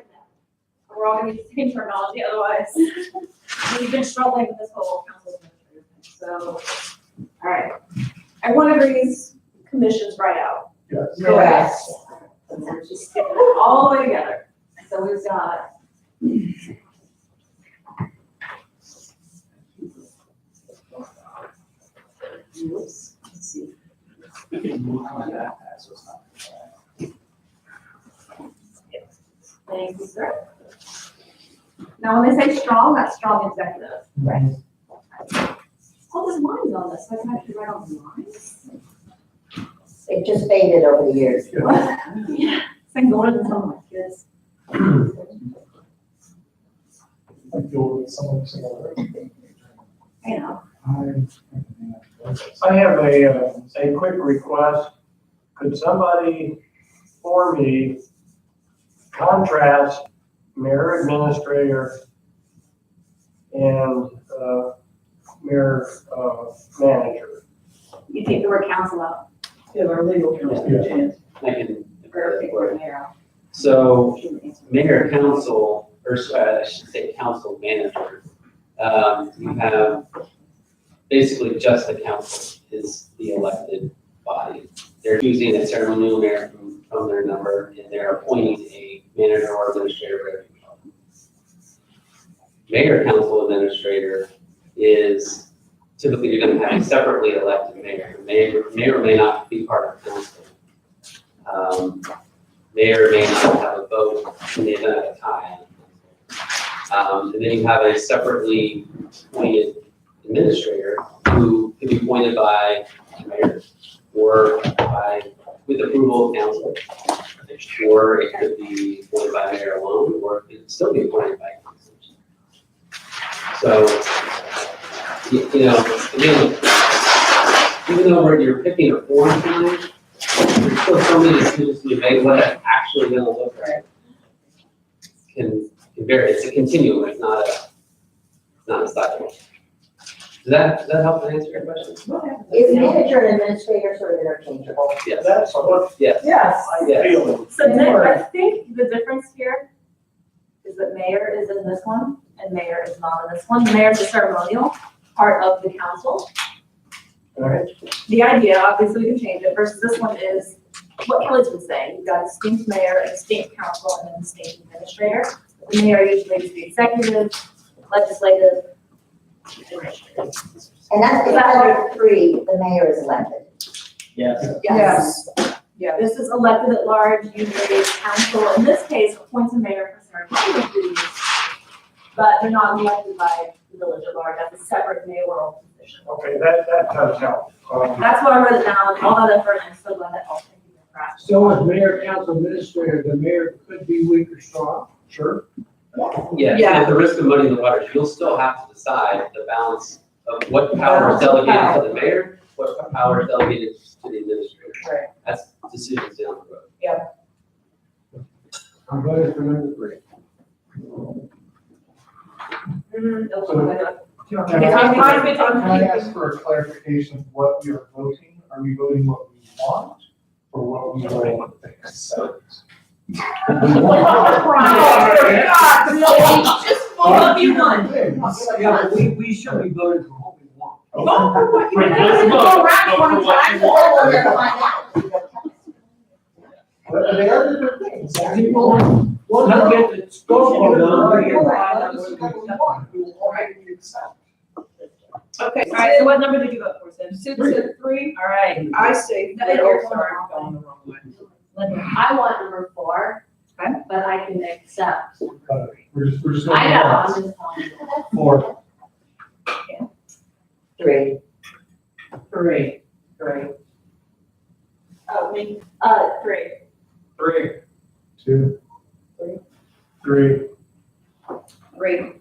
We're all gonna use the same terminology, otherwise we've been struggling with this whole council administrator thing. So, all right. Everyone agrees commissions right out. Yes. Correct. So we're just skipping it all the way together. So we've got. Let's see. Thank you, sir. Now, when they say strong, that's strong executive. Right. Oh, there's lines on this, so I can actually write on the lines. It just faded over the years. Yeah, things older than some of my kids. I feel with someone similar. I know. I have a quick request. Could somebody for me contrast mayor administrator and mayor manager? You take the word council out. Give our legal counsel a chance. I can. Or take the word mayor out. So mayor, council, or I should say council manager, you have basically just the council is the elected body. They're choosing a ceremonial mayor from their number, and they're appointing a manager or administrator. Mayor, council administrator is typically you're going to have a separately elected mayor. May or may not be part of council. May or may not have a vote in the event of a tie. And then you have a separately appointed administrator who can be appointed by the mayor or with approval of council. Or it could be appointed by mayor alone, or it could still be appointed by council. So, you know, again, even though you're picking a form tonight, there's still so many decisions to be made, what it's actually gonna look like can vary. It's a continuum, it's not a cycle. Does that help to answer your question? Is manager and administrator sort of interchangeable? Yes. That's what Yes. Yes. I'm Yes. feeling. So I think the difference here is that mayor is in this one and mayor is not in this one. The mayor is the ceremonial part of the council. Alright. The idea, obviously we can change it, versus this one is what Kelly's been saying. You've got a distinct mayor, a distinct council, and a distinct administrator. The mayor usually is the executive, legislative, administrative. And that's because under 3, the mayor is elected. Yes. Yes. Yeah. This is elected at large, usually council, in this case, appoints a mayor for ceremonial duties, but they're not elected by the village at large, that's a separate mayoral position. Okay, that does help. That's why I wrote it down, all that effort, and I'm so glad that helped. Thank you for asking. So as mayor, council administrator, the mayor could be weak or strong, sure. Yes, Yeah. at the risk of muddying the waters, you'll still have to decide the balance of what power is delegated to the mayor, what power is delegated to the administrator. Right. That's decisions down the road. I'm voting for number 3. Can I ask for a clarification of what we are voting? Are we voting what we want or what we will accept? Just vote what you want. Yeah, but we should be voting for what we want. Vote for what you For want. this Go vote, around vote for 20 what times. you Well, we'll never find out. But they are different things. Well, now get the scope of them. Okay, All right, so what number did you vote for, Sid? Sid said 3, All right. I say No, 3, you're oh, sorry, I'm going going the wrong way. Linda. I want number 4, Okay. but I can accept number 3. We're just. I know, I'm just telling you. 4. 3. 3. Oh, me, 3. 3. 2. 3. 3.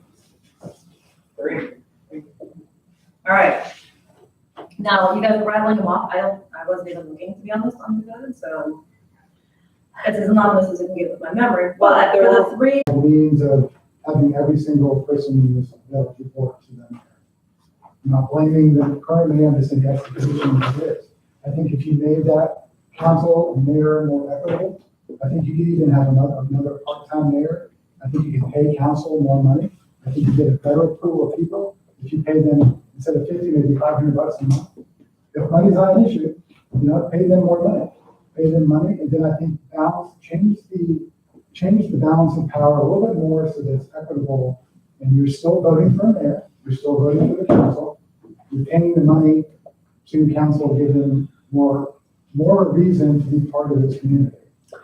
All right. Now, you guys are rattling them off. I wasn't even looking, to be honest, on the code, so it's as anonymous as I can get with my memory. But for the 3, Means of having every single person in this village report to them. I'm not blaming the current mayor, I'm just saying that's the position it is. I think if you made that council and mayor more equitable, I think you could even have another part-time mayor. I think you could pay council more money. I think you get a better pool of people if you pay them, instead of 50, maybe $500 a month. If money's not an issue, pay them more money. Pay them money, and then I think change the balance of power a little bit more so that it's equitable, and you're still voting for a mayor, you're still voting for the council, you're paying the money to council, give them more reason to be part of this community.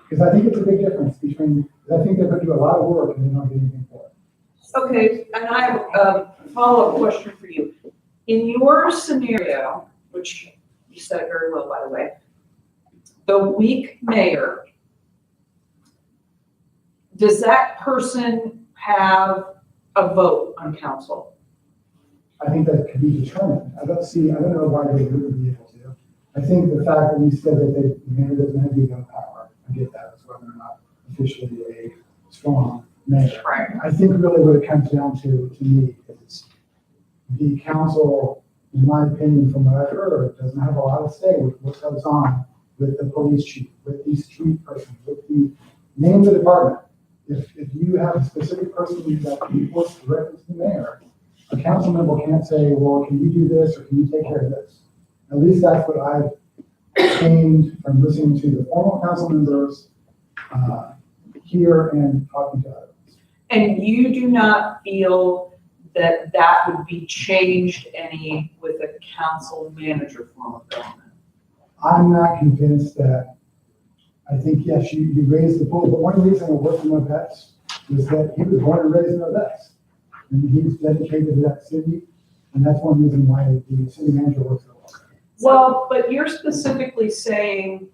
Because I think it's a big difference between, I think they're gonna do a lot of work and they're not getting anything for it. Okay, and I have a follow-up question for you. In your scenario, which you said it very well, by the way, the weak mayor, does that person have a vote on council? I think that could be determined. I don't know why they wouldn't be able to. I think the fact that we said that the mayor doesn't have veto power, I get that, it's whether or not officially a strong mayor. Right. I think really what it comes down to me, is the council, in my opinion, from what I've heard, doesn't have a lot of say with what goes on with the police chief, with the street person, with the name of the department. If you have a specific person that reports directly to the mayor, a council member can't say, well, can you do this or can you take care of this? At least that's what I've gained from listening to the former council members here and talking to others. And you do not feel that that would be changed any with a council manager form of government? I'm not convinced that, I think, yes, you raised the pool, but one reason I worked in my vets was that he was born and raised in our vets. and he's dedicated to that city, and that's one reason why the city manager works so well. Well, but you're specifically saying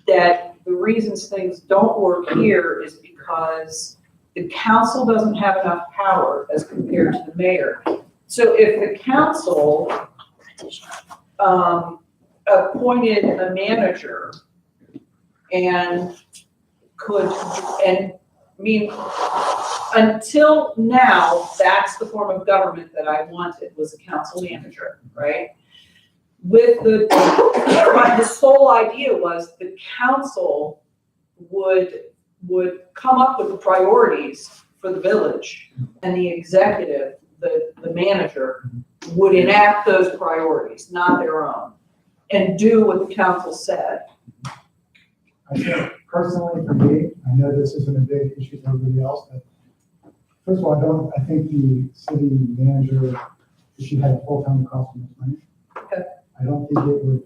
that the reasons things don't work here is because the council doesn't have enough power as compared to the mayor. So if the council, appointed a manager and until now, that's the form of government that I wanted, was a council manager, right? With the sole idea was the council would come up with the priorities for the village, and the executive, the manager, would enact those priorities, not their own, and do what the council said. I think personally for me, I know this isn't a big issue for everybody else, but first of all, I think the city manager, if she had a full-time, cost too much money. Okay. I don't think it would,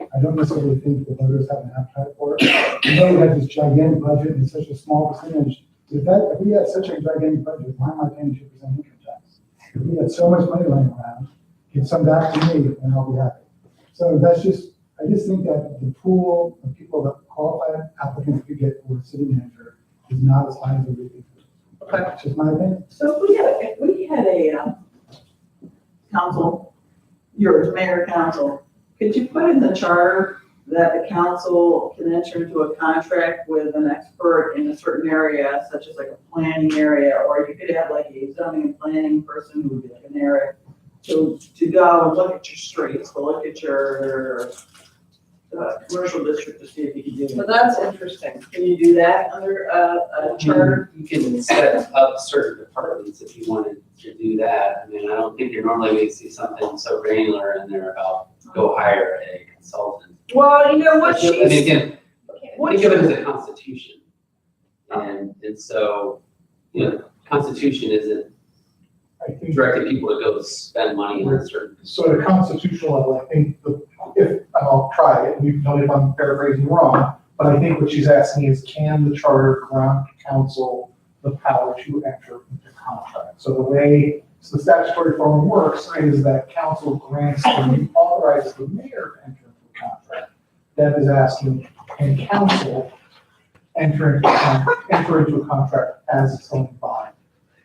I don't necessarily think the voters have an appetite for it. I know we have this gigantic budget and such a small percentage. If we had such a gigantic budget, why am I paying 2% income tax? If we had so much money lying around, get some back to me and I'll be happy. So I just think that the pool of people that qualified applicants could get for a city manager is not as high as we think. Okay. That's just my opinion. So if we had a council, yours, mayor council, could you put in the charter that the council can enter into a contract with an expert in a certain area, such as like a planning area, or you could have like a zoning and planning person who would be like an area to go and look at your streets, to look at your commercial district to see if you can do it. So that's interesting. Can you do that under a charter? You can set up certain departments if you wanted to do that. I mean, I don't think you're normally going to see something so granular in there about go hire a consultant. Well, you know what I mean, she's, again, what think of it as a constitution. And so, the constitution isn't I think, directing people to go spend money on certain. so at a constitutional level, I think, and I'll try it, and you can tell me if I'm paraphrasing wrong, but I think what she's asking is, can the charter grant council the power to enter into contract? So the statutory form works is that council grants and authorizes the mayor to enter into a contract. Deb is asking, can council enter into a contract as its own body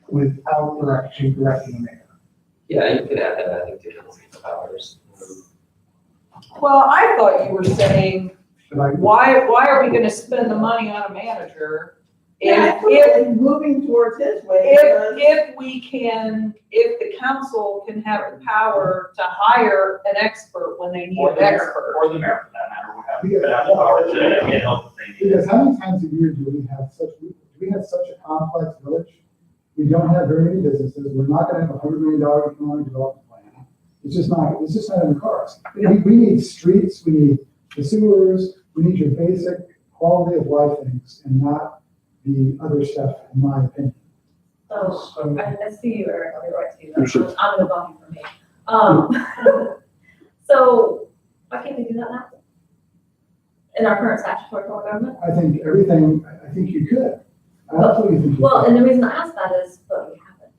without directing the mayor? Yeah, you could add that, I think, to council powers. well, I thought you were saying, Should I? why are we gonna spend the money on a manager? Yeah, If moving towards his way. if the council can have the power to hire an expert when they need Or an the mayor, expert. or the mayor for that matter, would have the power to get help if they need. Because how many times a year do we have such a complex village? We don't have very many businesses. We're not gonna have $100 million economic development plan. It's just not in the cards. We need streets, we need the sewers, we need your basic quality of life things and not the other stuff, in my opinion. So, I see you, Eric, I'll be right to you. For sure. I'm gonna bump you for me. So, why can't we do that now? In our current statutory form of government? I think you could. I absolutely think you Well, could. and the reason I ask that is, but we haven't.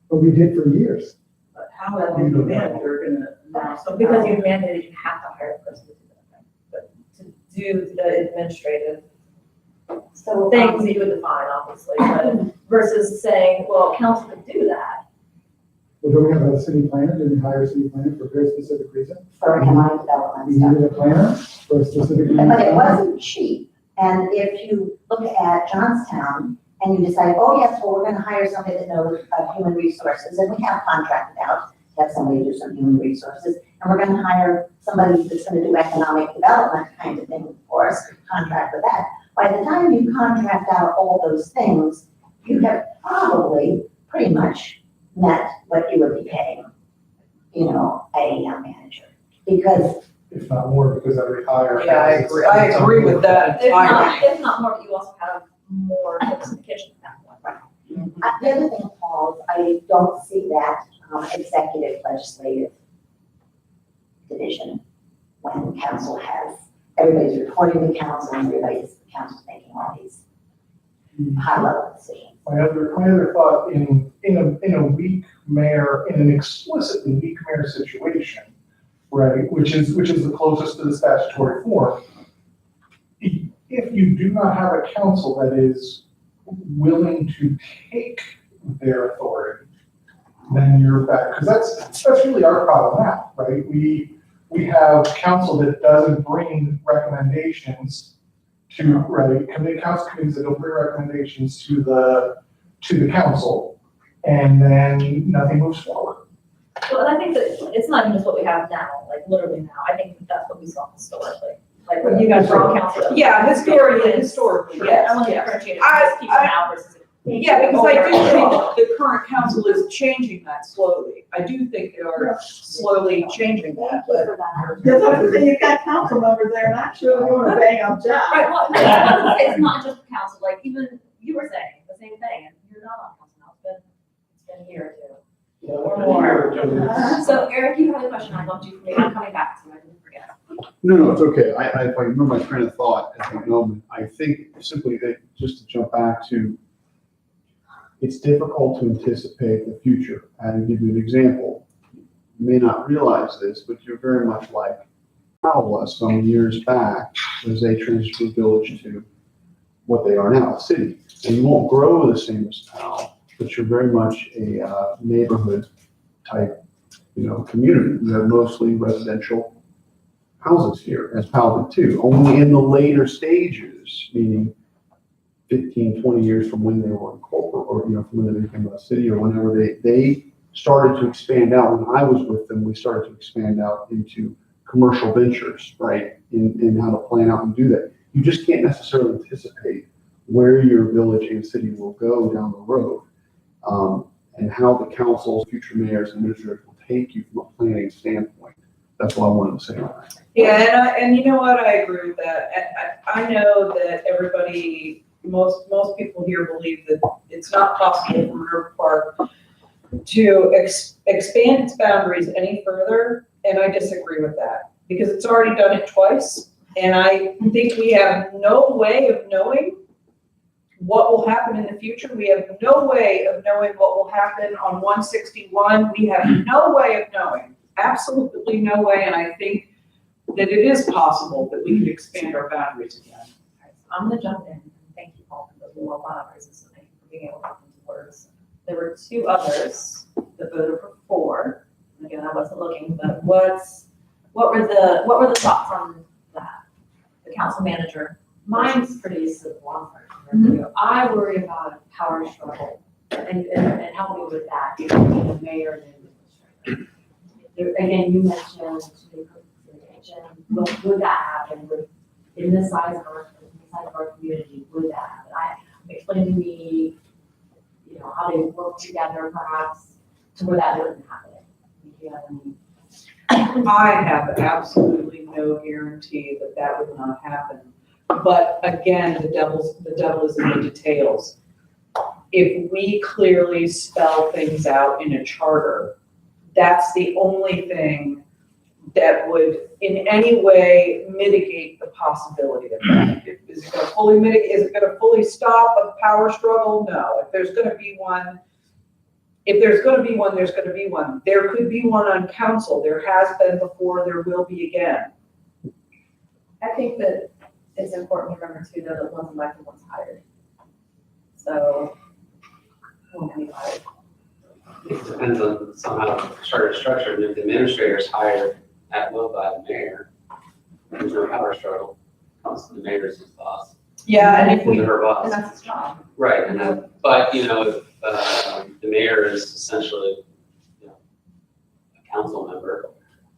But we did for years. But how is the manager gonna now somehow? Because you've mandated you have to hire a person to do that thing. But to do the administrative things that you would define, obviously, but versus saying, well, council could do that. Well, don't we have a city planner? Did we hire a city planner for a very specific reason? For economic development We stuff. needed a planner for a specific reason. But it wasn't cheap. And if you look at Johnstown and you decide, oh, yes, well, we're gonna hire somebody that knows human resources, and we have contracted out, to have somebody do some human resources, and we're gonna hire somebody that's gonna do economic development kind of thing for us, contract with that. By the time you contract out all those things, you have probably pretty much met what you would be paying, a manager. Because If not more, because every hire. Yeah, I agree with that entirely. If not more, but you also have more sophistication at that point. The other thing, Paul, I don't see that executive legislative division when council has, everybody's reporting to council and everybody's council making all these high level decisions. My other thought in a weak mayor, in an explicitly weak mayor situation, right, which is the closest to the statutory form, if you do not have a council that is willing to take their authority, then you're back, because that's really our problem now, right? We have council that doesn't bring recommendations to, right, council committees that don't bring recommendations to the council, and then nothing moves forward. Well, and I think that it's not even just what we have now, like literally now, I think that's what we saw historically. Like when you guys were on council. Yeah, historically, yes, I want to yes. differentiate it, I- just people now versus. Yeah, because I do think the current council is changing that slowly. I do think they are slowly changing that, but. Because I was saying, you've got council members there, not sure they're doing a bang up job. Right, well, I was gonna say, it's not just the council, like even you were saying the same thing, and you're not on council now, it's been a year or two. Or more. So Eric, you had a question I loved you for me, I'm coming back to, I didn't forget. No, it's okay. If I remember my train of thought at the moment, I think simply that, just to jump back to, it's difficult to anticipate the future. And to give you an example, you may not realize this, but you're very much like Powell some years back as they transitioned from village to what they are now, a city. And you won't grow the same as Powell, but you're very much a neighborhood type, community. You have mostly residential houses here, as Powell did too, only in the later stages, meaning 15, 20 years from when they were in corporate, or, from when they became a city, or whenever they started to expand out. When I was with them, we started to expand out into commercial ventures, right? In how to plan out and do that. You just can't necessarily anticipate where your village and city will go down the road, and how the councils, future mayors, and administrators will take you from a planning standpoint. That's what I wanted to say on that. Yeah, and you know what, I agree with that. I know that everybody, most people here believe that it's not possible for River Park to expand its boundaries any further, and I disagree with that, because it's already done it twice, and I think we have no way of knowing what will happen in the future. We have no way of knowing what will happen on 161. We have no way of knowing, absolutely no way, and I think that it is possible that we can expand our boundaries again. I'm gonna jump in, thank you, Paul, for those well thought out reasons, so thank you for being able to put into words. There were two others that voted for 4, and again, I wasn't looking, but what were the thoughts on that? The council manager? Mine's pretty simple, I'm sorry. I worry about a power struggle and helping with that, between the mayor and the administrator. Again, you mentioned would that happen in this size of our community, would that happen? Explain to me, how they work together perhaps to where that wouldn't happen. If you have any. I have absolutely no guarantee that would not happen. But again, the devil is in the details. If we clearly spell things out in a charter, that's the only thing that would in any way mitigate the possibility of that. Is it going to fully mitigate? Is it going to fully stop a power struggle? No. If there's going to be one, there's going to be one. There could be one on council. There has been before. There will be again. I think that it's important to remember too, that one's elected, one's hired. So, one can be hired. It depends on somehow the charter structure, and if the administrator is hired at will by the mayor, there's no power struggle. The mayor is his boss. Yeah, and if we, Or her boss. And that's his job. Right, and but if the mayor is essentially, a council member,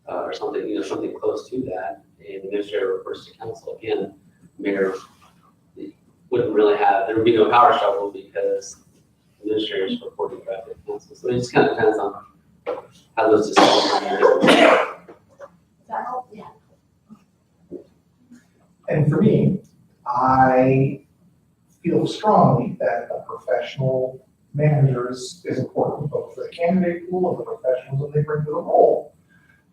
or something, something close to that, and the administrator reports to council, again, mayor wouldn't really there would be no power struggle because the administrator is reporting directly to council. So it just kind of depends on how those decisions are made. Does that help? Yeah. And for me, I feel strongly that a professional manager is important, both for the candidate pool and the professionals that they bring to the role.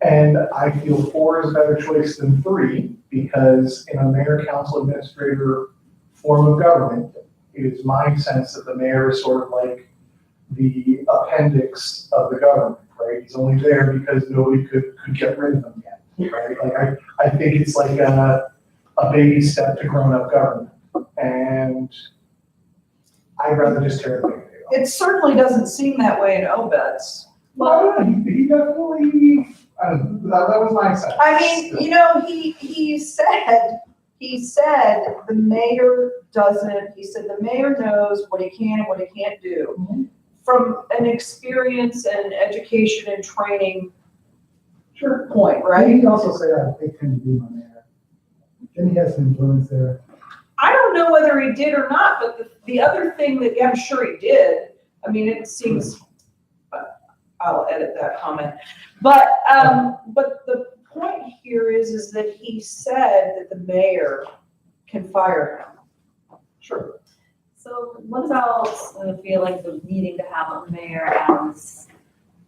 And I feel 4 is a better choice than 3, because in a mayor, council, administrator form of government, it is my sense that the mayor is sort of like the appendix of the government, right? He's only there because nobody could get rid of him yet, right? Like, I think it's like a baby step to grown-up government. And I'd rather just tear the thing down. It certainly doesn't seem that way in Obed's. Well, he definitely, that was my sense. I mean, you know, he said the mayor doesn't, he said the mayor knows what he can and what he can't do. From an experience and education and training point, Right, right? he also said, I tend to be my mayor. Then he has some influence there. I don't know whether he did or not, but the other thing that, yeah, I'm sure he did, I mean, it seems, I'll edit that comment. But the point here is that he said that the mayor can fire him. Sure. So what about, I feel like the needing to have a mayor as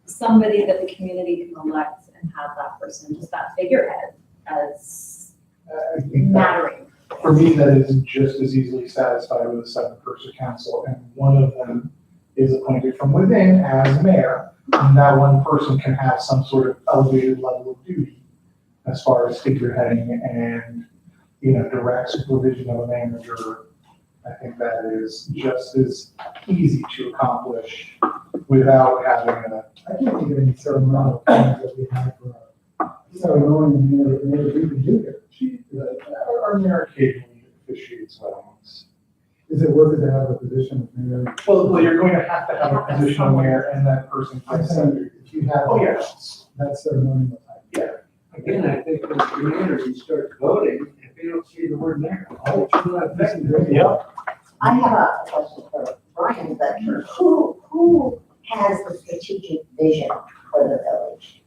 somebody that the community can elect and have that person, just that figurehead as I think that, mattering? for me, that is just as easily satisfied with a 7-person council, and one of them is appointed from within as mayor, and that one person can have some sort of elevated level of duty as far as figureheading and, direct supervision of a manager. I think that is just as easy to accomplish without having a. I can't think of any ceremonial things that we have for ceremonial mayor that we can do here. Our mayor occasionally officiates weddings. Is it worth it to have a position of mayor? Well, you're going to have a position of mayor, and that person I'm can saying, if you have. Oh, yes. That ceremonial type. Again, I think when the community starts voting, if you don't see the word mayor, oh, it's not affecting. Yeah. I have a question for Brian, but who has the strategic vision for the village?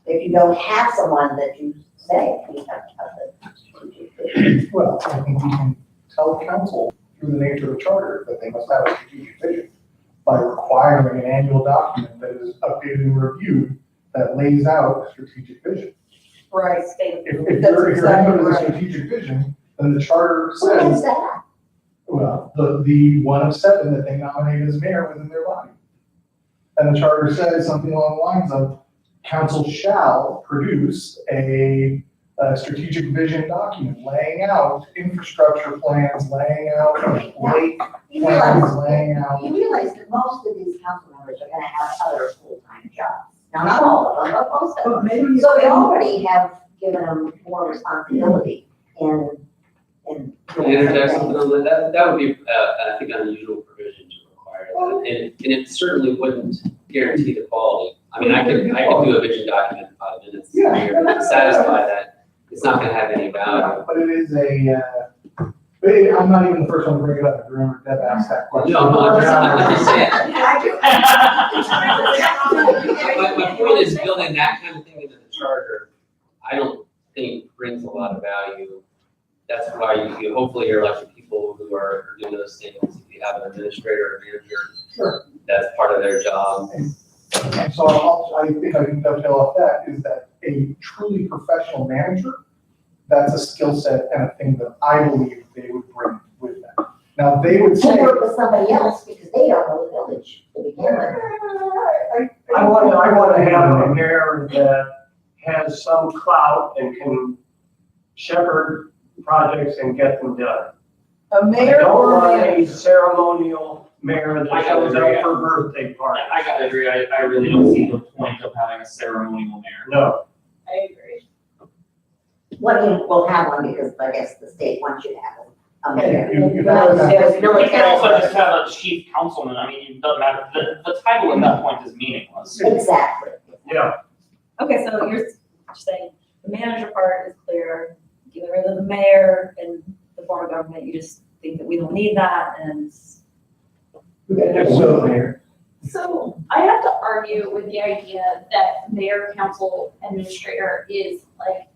If you don't have someone that you say you have to have the strategic vision. Well, I think we can tell council through the nature of the charter that they must have a strategic vision by requiring an annual document that is updated and reviewed that lays out a strategic vision. Right. If That's you're exactly into the right. strategic vision, then the charter Who is says, that? well, the one of 7 that they nominate as mayor within their body. And the charter says something along the lines of, council shall produce a strategic vision document laying out infrastructure plans, laying out lake You plans, realize, laying out. you realize that most of these council members are gonna have other full-time jobs. Now, not all of them, but most of them. But maybe. So they already have given them more responsibility in. Can I interject something on that? That would be, I think, an unusual provision to require that. And it certainly wouldn't guarantee the quality. I mean, I could do a vision document in 5 minutes, to satisfy that. It's not gonna have any value. But it is I'm not even the first one to bring it up. If you remember, Deb asked that question. No, I'm just saying. My point is building that kind of thing into the charter, I don't think brings a lot of value. That's why you hopefully your elected people who are doing those things, if you have an administrator or manager, Sure. that's part of their job. And so I think I can dovetail off that, is that a truly professional manager, that's a skill set and a thing that I believe they would bring with them. Now, they would To say. work with somebody else because they don't know the village to begin with. I want to have a mayor that has some clout and can shepherd projects and get them done. A I mayor don't or want mayor? a ceremonial mayor I that gotta shows agree. up for birthday parties. I gotta agree, I really don't see the point of having a ceremonial mayor. No. I agree. We'll have one because I guess the state wants you to have a mayor. You You can also just have a chief councilman, I mean, it doesn't matter, the title at that point is meaningless. Exactly. Yeah. Okay, so you're saying the manager part is clear, get rid of the mayor and the form of government, you just think that we don't need that and. So I have to argue with the idea that mayor, council, administrator is like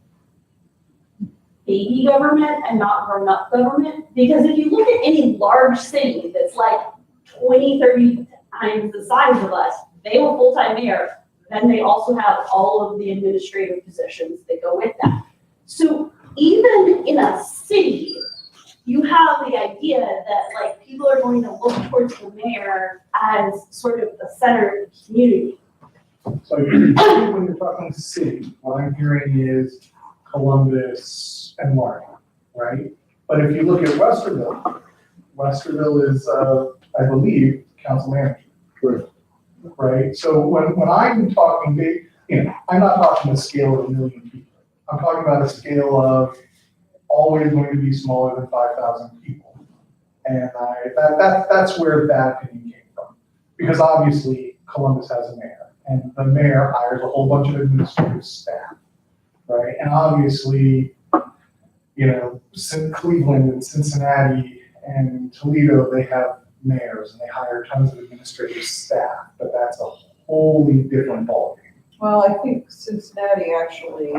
baby government and not grown-up government. Because if you look at any large city that's like 20, 30 times the size of us, they have a full-time mayor, then they also have all of the administrative positions that go with that. So even in a city, you have the idea that like people are going to look towards the mayor as sort of the center of the community. So usually when you're talking city, what I'm hearing is Columbus and Martin, right? But if you look at Westerville, Westerville is, I believe, council manager. Correct. Right? So when I'm talking big, I'm not talking a scale of 1 million people. I'm talking about a scale of always going to be smaller than 5,000 people. And that's where that opinion came from. Because obviously Columbus has a mayor, and the mayor hires a whole bunch of administrative staff, right? And obviously, Cleveland and Cincinnati and Toledo, they have mayors and they hire tons of administrative staff, but that's a wholly different ballgame. Well, I think Cincinnati actually.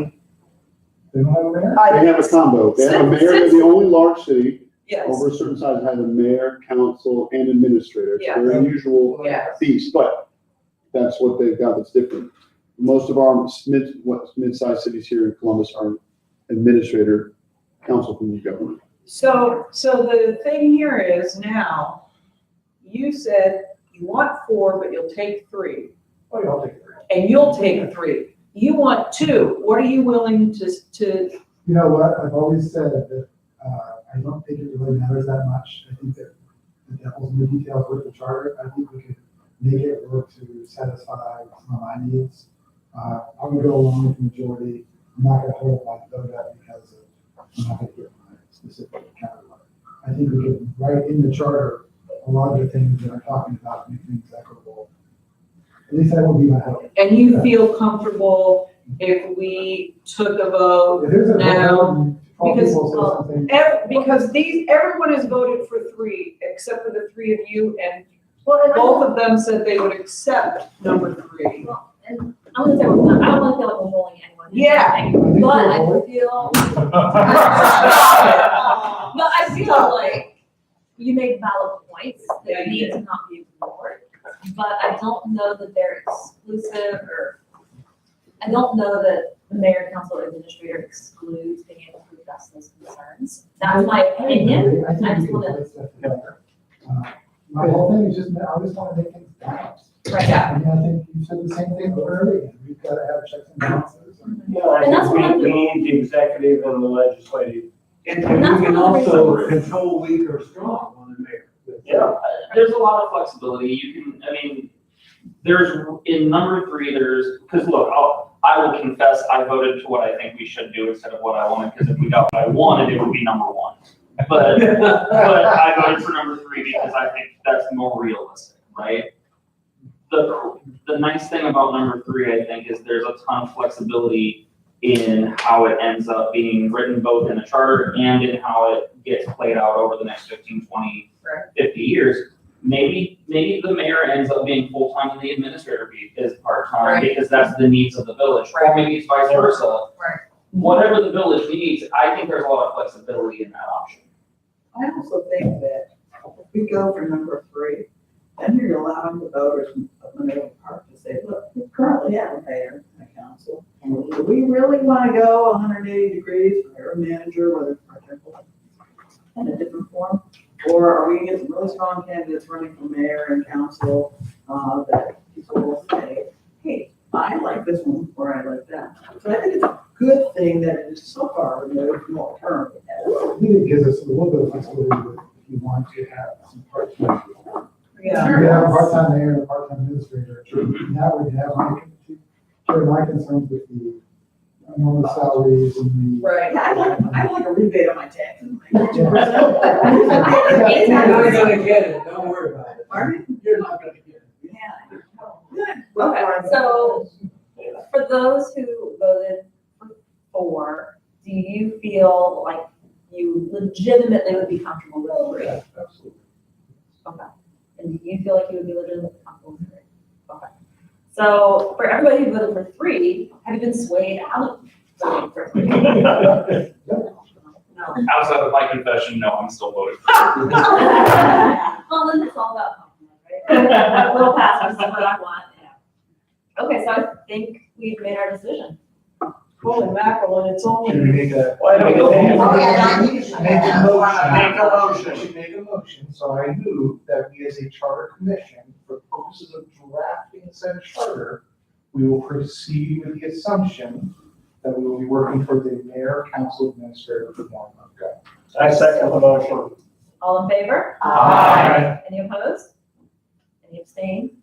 They don't have a mayor? They have a combo. They have a mayor, they're the only large city Yes, over a certain size that has a mayor, council, and administrator. It's a Yeah. very unusual yeah, piece, but that's what they've got that's different. Most of our mid-sized cities here in Columbus are administrator, council from the government. so the thing here is now, you said you want 4, but you'll take 3, Oh, yeah, I'll take it. and you'll take 3. You want 2, what are you willing to, You know what, I've always said that, I don't think it really matters that much. I think that the devil's in the details with the charter. I think we could make it work to satisfy some of my needs. I'm gonna go along with the majority. I'm not gonna hold my vote up because I'm not gonna get my specific counter. I think we could write in the charter a lot of the things that I'm talking about, to make things equitable. At least that would be my hope. and you feel comfortable if we took a vote If there's a now? vote, and 12 because, people say something. Because everyone has voted for 3, except for the 3 of you, and Well, and both of them said they would accept number 3. and I'm gonna say, I don't want to feel like we're bullying anyone. Yeah. But I feel, but I feel like you make valid points Yeah, that you need did. to not be ignored. But I don't know that they're exclusive, or I don't know that the mayor, council, or administrator excludes being able to address those concerns. That's my opinion. I think I we just can wanna- put stuff together. My whole thing is just, I just want to make things balanced. Right. Yeah. I mean, I think you said the same thing over and over again. We've got to have checks and balances. Yeah, I And that's think what I'm we need the executive and the legislative. And that's we can what I'm also saying. control weak or strong on the mayor. Yeah. There's a lot of flexibility. You can, there's, in number 3, because look, I will confess, I voted to what I think we should do instead of what I wanted, because if we got what I wanted, it would be number 1. But I voted for number 3 because I think that's more realistic, right? The nice thing about number 3, I think, is there's a ton of flexibility in how it ends up being written, both in a charter and in how it gets played out over the next 15, 20, 50 years. Maybe the mayor ends up being full-time and the administrator is part-time, Right. because that's the needs of the village, or maybe it's vice versa. Right. Whatever the village needs, I think there's a lot of flexibility in that option. I also think that if we go for number 3, then you're allowing the voters of Monroe Park to say, look, we currently have a mayor and a council. And do we really want to go 180 degrees for a manager, whether it's part-time in a different form? Or are we gonna get some really strong candidates running for mayor and council, that people will say, hey, I like this one, or I like that. So I think it's a good thing that it is so far removed from what term we have. I think it gives us a little bit of flexibility if you want to have some part-time. Yeah. You have a part-time mayor and a part-time administrator. That would have my concerns with the normal salaries and the. Right. Yeah, I like a rebate on my taxes. You're not gonna get it, don't worry about it. Pardon? You're not gonna get it. Yeah. Good. Okay, so for those who voted for 4, do you feel like you legitimately would be comfortable with 3? Absolutely. Okay. And do you feel like you would be legitimately comfortable with 3? Okay. So for everybody who voted for 3, have you been swayed out of voting for 3? No. Outside of my confession, no, I'm still voting. Well, then it's all about compromise, right? That little pass is what I want, yeah. Okay, so I think we've made our decision. Holy mackerel, and it's Should we only, make a? Why don't we make Oh, yeah, no, you should. Make a motion. Make a motion. We should make a motion, so I move that we as a charter commission, for purposes of drafting said charter, we will proceed with the assumption that we will be working for the mayor, council administrator for 1 month. I second the motion. All in favor? Aye. Any opposed? Any abstain?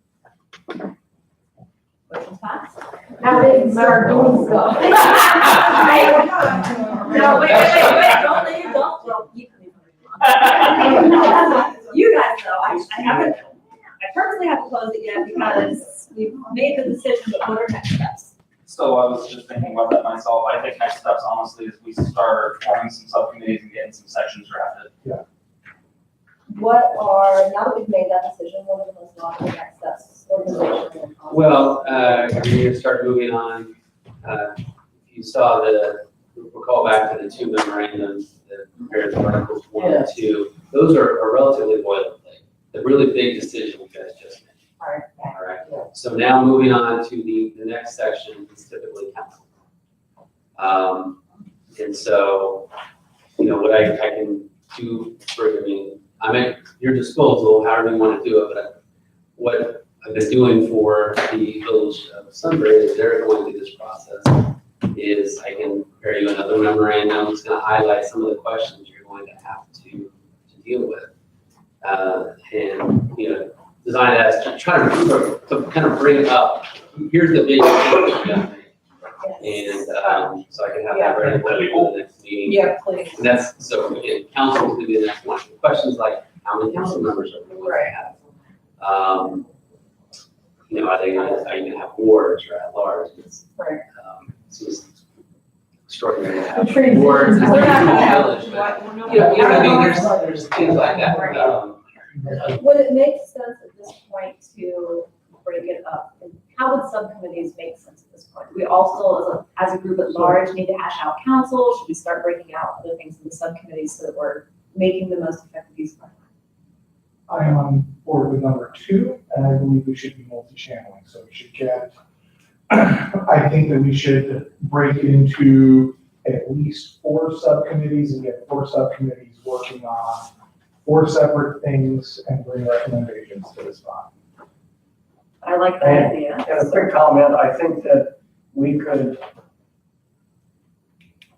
Motion's passed. Now they can start doing stuff. No, wait, don't leave, don't, well, you can leave. You guys know, I haven't, I personally haven't closed it yet because we've made the decision, but what are next steps? So I was just thinking about that myself. I think next steps honestly is we start forming some subcommittees and getting some sections drafted. What are, now that we've made that decision, what are the most logical next steps, organization and process? Well, we're gonna start moving on. You saw recall back to the 2 memorandums that compared to Articles 1 and 2. Those are relatively boilerplate. The really big decision you guys just made. All right. So now moving on to the next section is typically council. And so, what I can do I'm at your disposal, however you want to do it, but what I've been doing for the village of Sunbury is they're going through this process is I can prepare you another memorandum. It's going to highlight some of the questions you're going to have to deal with. And, design it as try to kind of bring up, here's the big thing. And so I can have that ready for the next meeting. yeah, please. And that's, so again, council is going to be the next one. Questions like, how many council members are we going to have? Are you going to have wards or at large? Right. It's just extraordinary to have Transition. wards. It's They're like not a gonna have- village, but, Yeah, there's things like that. Would it make sense at this point to break it up? And how would subcommittees make sense at this point? We also, as a group at large, need to hash out council. Should we start breaking out other things in the subcommittees so that we're making the most effective use of our time? I am on board with number 2, and I believe we should be multi-channeling, so we should get, I think that we should break it into at least 4 subcommittees and get 4 subcommittees working on 4 separate things and bring recommendations to this body. I like that idea. And a quick comment, I think that we could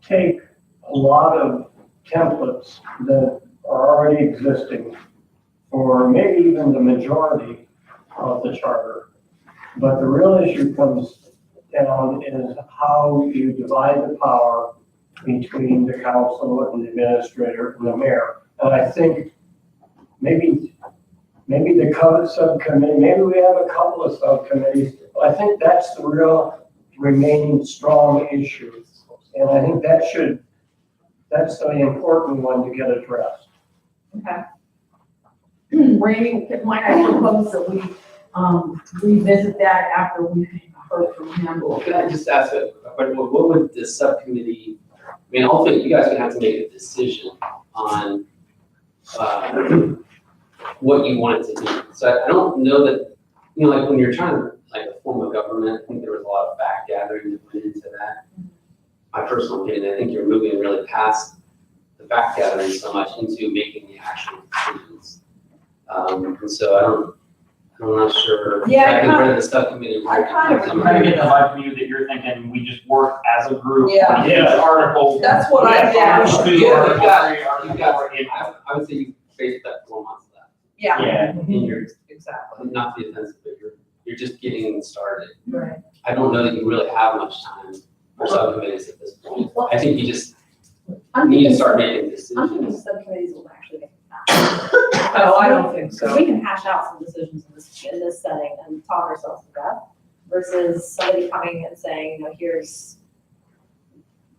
take a lot of templates that are already existing for maybe even the majority of the charter. But the real issue comes down is how you divide the power between the council and the administrator and the mayor. And I think maybe the code subcommittee, maybe we have a couple of subcommittees, but I think that's the real remaining strong issue. And I think that's the important one to get addressed. Okay. Randy, might I propose that we, revisit that after we've heard from him? Can I just ask a question? What would the subcommittee, ultimately, you guys would have to make a decision on what you want it to do. So I don't know that, like when you're trying to, like a form of government, I think there was a lot of fact gathering that went into that. My personal opinion, I think you're moving really past the fact gathering so much into making the actual decisions. And so I'm not sure. Yeah, I can read the subcommittee. I kind of I'm trying to get the vibe from you that you're thinking we just work as a group Yeah. on each article. That's what I Yeah, think. Article 2, Yeah, Article you've 3, got- Article 4, I would say you based that 4 months of that. Yeah, Yeah. And you're exactly. not the offensive, but you're just getting started. Right. I don't know that you really have much time for subcommittees at this point. I think you just I'm need to thinking, start making I'm thinking decisions. subcommittees will actually make it faster. No, I don't think Because so. we can hash out some decisions in this setting and talk ourselves to death versus somebody coming and saying, here's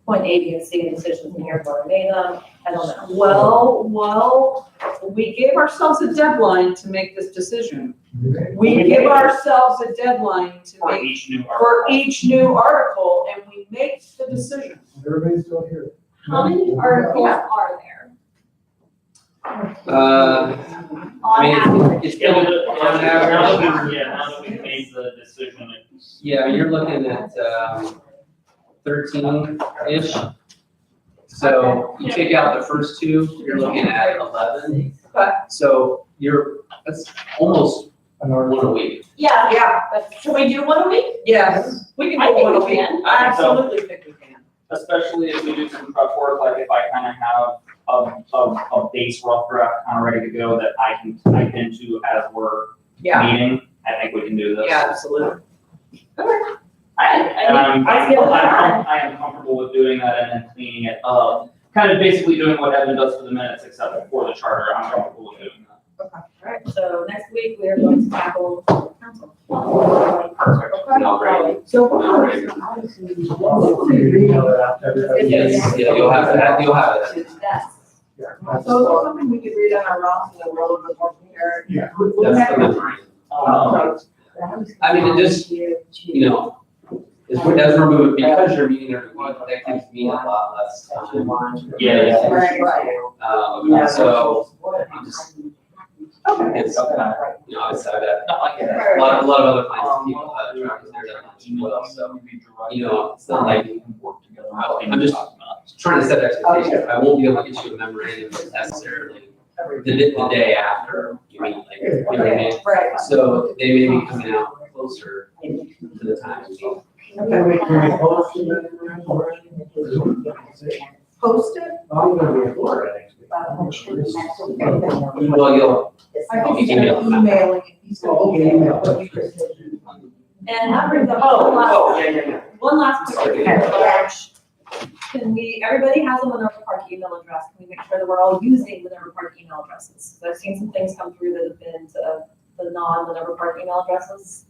point A, B, and C decisions, and here's where I made them. I don't know. Well, we gave ourselves a deadline to make this decision. We give ourselves a deadline to For make, each new for article. each new article, and we make the decision. Everybody's still here. How many articles are there I on mean, average? it's Yeah, still but on average. now that we've made the decision, it's. Yeah, you're looking at, 13-ish. So you take out the first two, you're looking at 11. So that's almost one a week. Yeah, Yeah, can we do one a week? yes, we can I do think one a we week. can. I absolutely think we can. Especially if we do some prep work, like if I kind of have a base rough draft kind of ready to go that I can type into as we're Yeah, meeting, I think we can do this. yeah, absolutely. And I think I am comfortable with doing that and then cleaning it up. Kind of basically doing what Evan does for the minutes, except for the charter. I'm comfortable with doing that. Alright, so next week we are going to tackle council. Perfect. No, great. So, Email it out to everybody. Yes, yeah, you'll have it. That's, Yeah, that's- So is there something we could read on our rounds in the road before here? Yeah. That's the memorandum. I mean, it just, you know, as we're moving, because you're meeting every week, that gives me a lot less time. Yeah. Yeah. So, I'm just, it's, you know, it's, I've got a lot of other clients, people have tracking their deadlines as well, so, you know, it's not like, I'm just trying to set expectations. I won't be able to get you a memorandum necessarily the day after you meet, like, you know what I mean? right. So they may be coming out closer to the time. Can we post it? Post it? I'm gonna be in Florida next week. Well, you'll, I think he's gonna email it. He's gonna email it. and that brings up one last quick thing. Can we, everybody has a Minerva Park email address, can we make sure that we're all using Minerva Park email addresses? So I've seen some things come through that have been to the non-Minerva Park email addresses.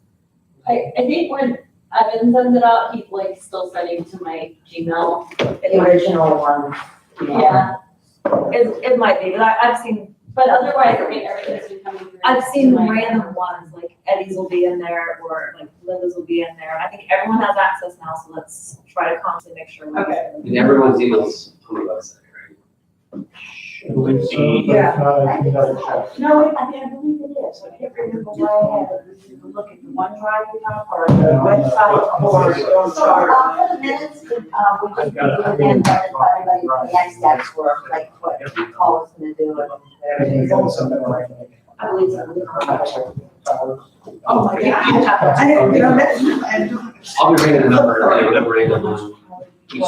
I think when Evan sends it out, he's like still sending to my Gmail. The original one. Yeah, It might be, but I've seen, but otherwise, I mean, everything's been coming through. I've seen to my- random ones, like Eddie's will be in there, or like Linda's will be in there. I think everyone has access now, so let's try to constantly make sure. we're Okay. and everyone's emails on the website, right? I believe so, but if Yeah. not, I can double check. No, I mean, I believe it is. I can't remember why I had it. You can look at the OneDrive you have or the website or your So, chart. for the minutes, we just again, everybody, the next steps were, like, what Paul was gonna do and Everything everything. goes something like that. I believe so. Oh, my God. I didn't, you know, that's, I'll be bringing a memorandum on each,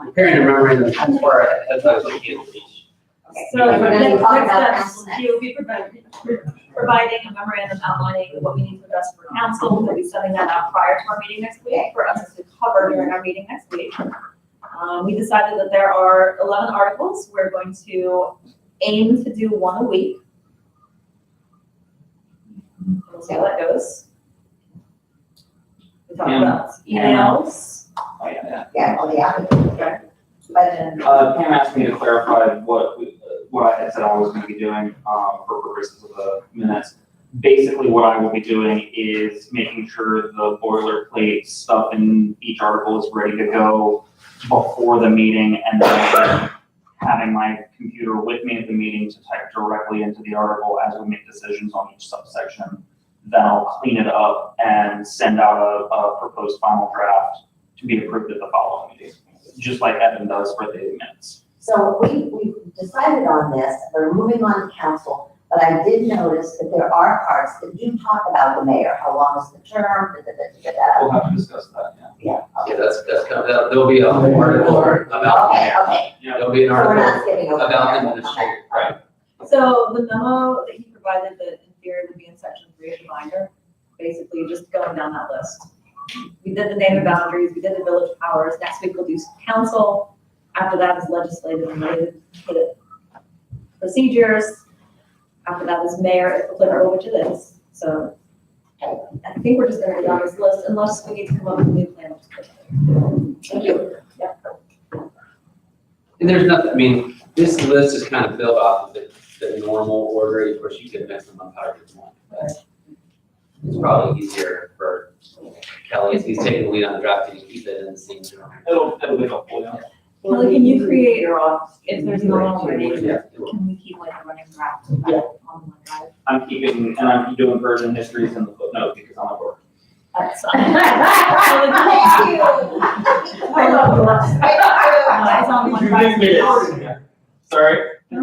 preparing a memorandum for as much as we can for each. So And we're gonna next talk about steps, council next. he will be providing a memorandum outlining what we need to address for council. We'll be sending that out prior to our meeting next week for us to cover during our meeting next week. We decided that there are 11 articles. We're going to aim to do one a week. We'll see how that goes. We talked about emails. Oh, yeah. Yeah, oh, yeah. Okay. But then. Pam asked me to clarify what I had said I was gonna be doing, for purposes of the minutes. Basically, what I will be doing is making sure the boilerplate stuff in each article is ready to go before the meeting, and then having my computer with me at the meeting to type directly into the article as we make decisions on each subsection. Then I'll clean it up and send out a proposed final draft to be approved at the following meeting, just like Evan does for the minutes. So we decided on this, we're moving on to council, but I did notice that there are parts that do talk about the mayor, how long is the term, We'll have to discuss that, yeah. Yeah. Yeah, that's kind of, there'll be an article about the Okay, mayor. okay, There'll be an so we're not article skipping over. about the there. administrator, right? So the memo that he provided that in theory would be in section 3 of the binder, basically just going down that list. We did the name and boundaries, we did the village powers, next week we'll do council, after that is legislative and related procedures, after that is mayor, if applicable, which it is. So I think we're just gonna go down this list unless we need to come up with a new plan. Thank you. Yeah. And there's nothing, I mean, this list is kind of built off of the normal order. Of course, you can mix them up however you want, but it's probably easier for Kelly, if he's taking the lead on the drafting, to keep it in the same order. It'll be helpful, yeah. Kelly, can you create, Your office. if there's not already, Yeah. can we keep like a running draft of that on OneDrive? I'm keeping, and I'm doing version histories in the footnote because I'm at work. That's. Thank you. I love It's on one You side. did it. Sorry? He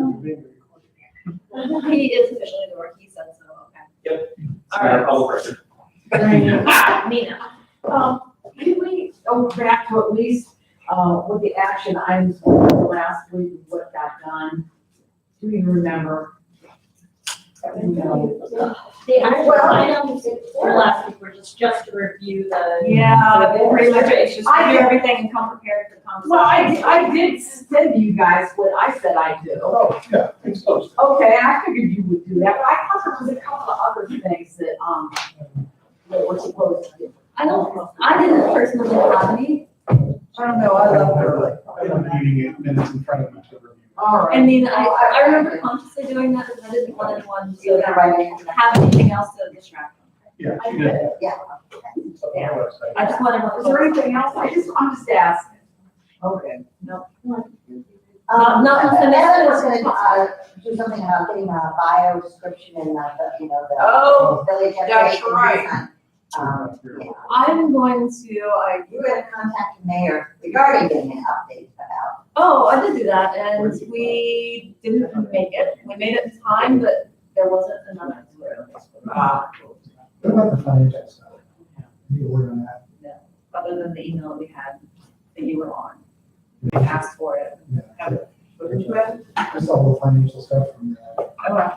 is officially the work, he said so, okay. Yep. All right. Public record. Nina. Can we go back to at least, what the action items were last week, what got done? Do you remember? The actual items for last week were just to review the. Yeah, pretty much it's just I do did- everything and come prepared for the conversation. Well, I did send you guys what I said I'd do. Oh, yeah, it's close. Okay, I figured you would do that, but I thought there was a couple of other things that, that we're supposed to do. I didn't personally have any, I don't know, I love her. I have a meeting minutes in front of me to review. All right. I mean, I remember consciously doing that because I didn't want anyone You're to gonna write it into the. have anything else to distract them. Yeah, I she did. did. Yeah. It's up on the website. I just want everyone. Is there anything else? I'm just asking. Okay. No. Not nothing Ellen was that's- gonna, do something about getting a bio description and the, the Oh, village. that's education right. design. Yeah. I'm going to, You were gonna contact the mayor regarding getting an update about. oh, I did do that and we didn't make it. We made it in time, but there wasn't enough. What about the financial stuff? Any word on that? Other than the email we had that you were on. We asked for it. What did you have? I saw the financial stuff from, Okay.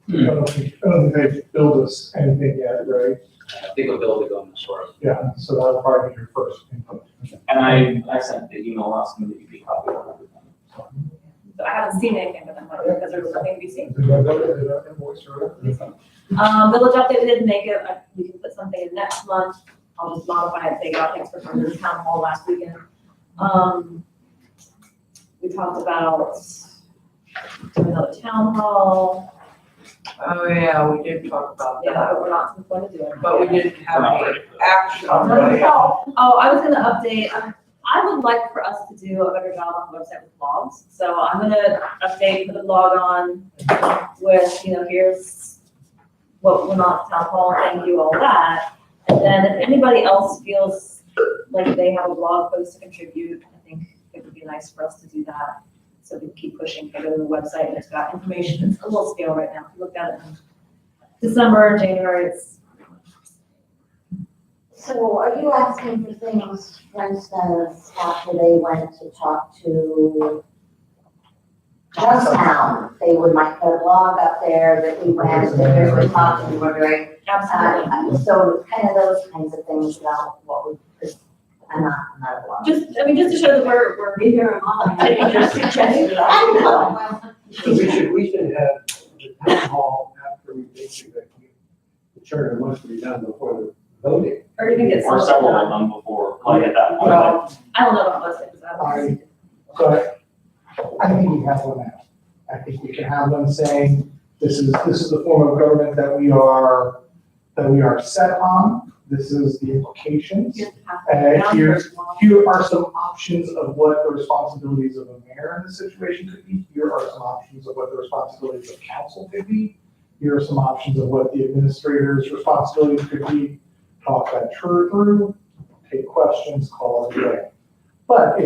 I don't think they've billed us anything yet, right? I think we'll be able to go in the short. Yeah, so that'll probably be your first input. And I sent the email asking that you be copied on everything. So I haven't seen anything with them because there was nothing to be seen. Did I go to the invoice or whatever? Village update, we didn't make it. We can put something in next month. I'll just modify it, take it out. Thanks for coming to the town hall last weekend. We talked about doing another town hall. Oh, yeah, we did talk about Yeah, that, but we're not going to do it. but we didn't have We're not any ready for that. action on it. Oh, I was gonna update, I would like for us to do a better job on the website with blogs. So I'm gonna update, put the blog on with, here's what went on at town hall, thank you, all that. And then if anybody else feels like they have a blog post to contribute, I think it would be nice for us to do that. So we can keep pushing, go to the website, and it's got information, it's a little scale right now. If you look at it in December, January, it's. So are you asking for things, for instance, after they went to talk to Johnstown, they would might put a blog up there that we went, that here's what talked to, we're very, so kind of those kinds of things about what we, because I'm not a blogger. Just to show that we're Here I'm taking your suggestions. So we should have the town hall after we basically, the charter must be done before the voting. Or even get Or some. several of them before, like at that point. Well, I don't know about most things. but I think we have one now. I think we can have one saying, this is the form of government that we are set on. This is the implications. Here are some options of what the responsibilities of a mayor in this situation could be. Here are some options of what the responsibilities of council could be. Here are some options of what the administrator's responsibilities could be. Talk that through, take questions, call it a day. But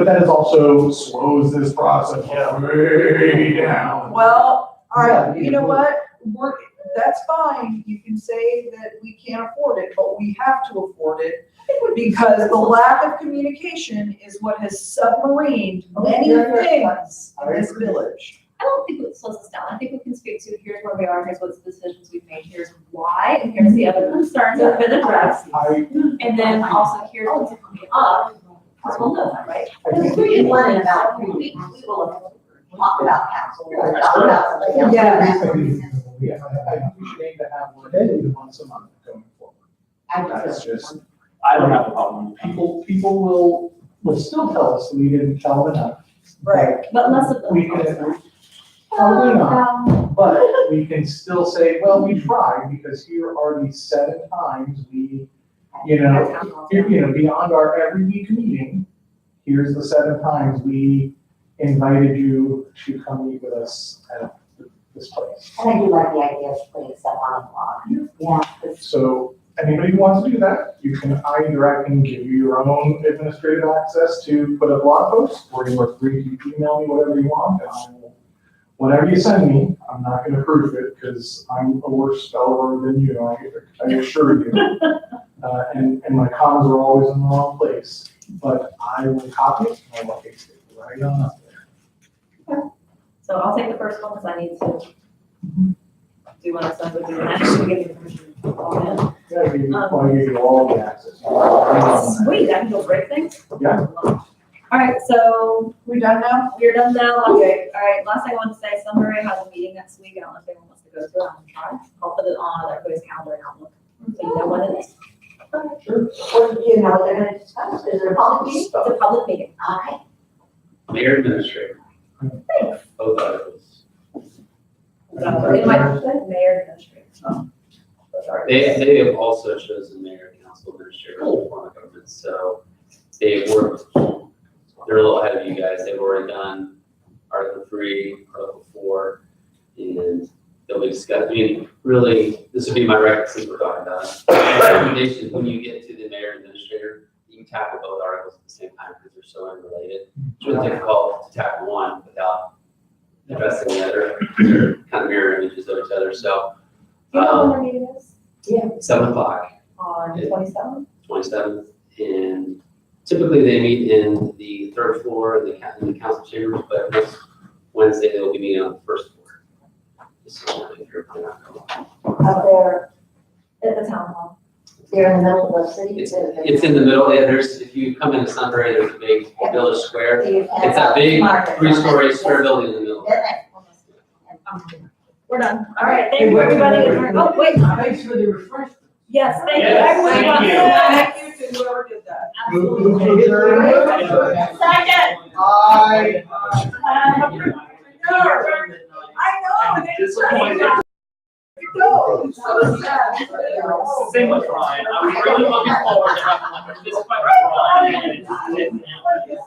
that is also slows this process way down. Well, all right, you know what? That's fine. You can say that we can't afford it, but we have to afford it because the lack of communication is what has submarined many things in this village. I don't think it slows us down. I think we can speak to, here's where we are, here's what the decisions we've made, here's why, and here's the other concerns that have been addressed. And then also here's what's coming up, because we'll know that, right? In one in about 3 weeks, we will talk about council, we'll talk about something else. Yeah, I think we should aim to have one day once a month going forward. That's just, I don't have a problem. people will still tell us we didn't tell them enough. Right. But less of them. We can, probably not, but we can still say, well, we tried, because here are these 7 times we, beyond our every week meeting, here's the 7 times we invited you to come meet with us at this place. And I do like the idea of putting stuff on the blog. Yeah. So anybody who wants to do that, you can I can give you your own administrative access to put a blog post, or you are free to email me whatever you want, and I will, whatever you send me, I'm not gonna proof it, because I'm a worse speller than you, I assure you. And my commas are always in the wrong place, but I will copy it, and I will paste it right on up there. So I'll take the first one, because I need to do what I said with you, and actually get the permission. Yeah, I give you all the access. Sweet, I can go break things? Yeah. All right, so We done now? we're done now. Okay, all right, last thing I want to say, Sunbury has a meeting next week. I don't know if anyone wants to go to it. I'm gonna try. I'll put it on everybody's calendar and Outlook, so you know what it is. What do you know what they're gonna discuss? Is it a public meeting? It's a public meeting. Okay. Mayor administrator. Both articles. It might say mayor administrator. Sorry. They have also chosen mayor and council administrator as a form of government, so they've worked, they're a little ahead of you guys. They've already done Article 3, Article 4, and they'll be discussing, I mean, really, this would be my record since we're talking about it. My recommendation is when you get to the mayor and administrator, you can tackle both articles at the same time because they're so unrelated. It's really difficult to tackle one without addressing the other. They're kind of mirror images of each other, so. Do you know when their meeting is? 7 o'clock, On Yeah. 27th? 27th, and typically they meet in the third floor in the council chambers, but this Wednesday they will be meeting on the first floor. Just so if you're planning on going. Up there, At the town hall. they're in the middle of the city. It's in the middle, yeah, there's, if you come into Sunbury, there's a big village square. It's that big 3-story square building in the middle. We're done. All right, thank you, everybody. Oh, wait. Thanks for the refreshment. Yes, thank you. Yes, Everyone. thank Thank you to whoever did that. Absolutely. Second. Aye. I know, they Disappointed. No, so sad. Same with Ryan. I was really looking forward to having this fight with Ryan. and it didn't happen.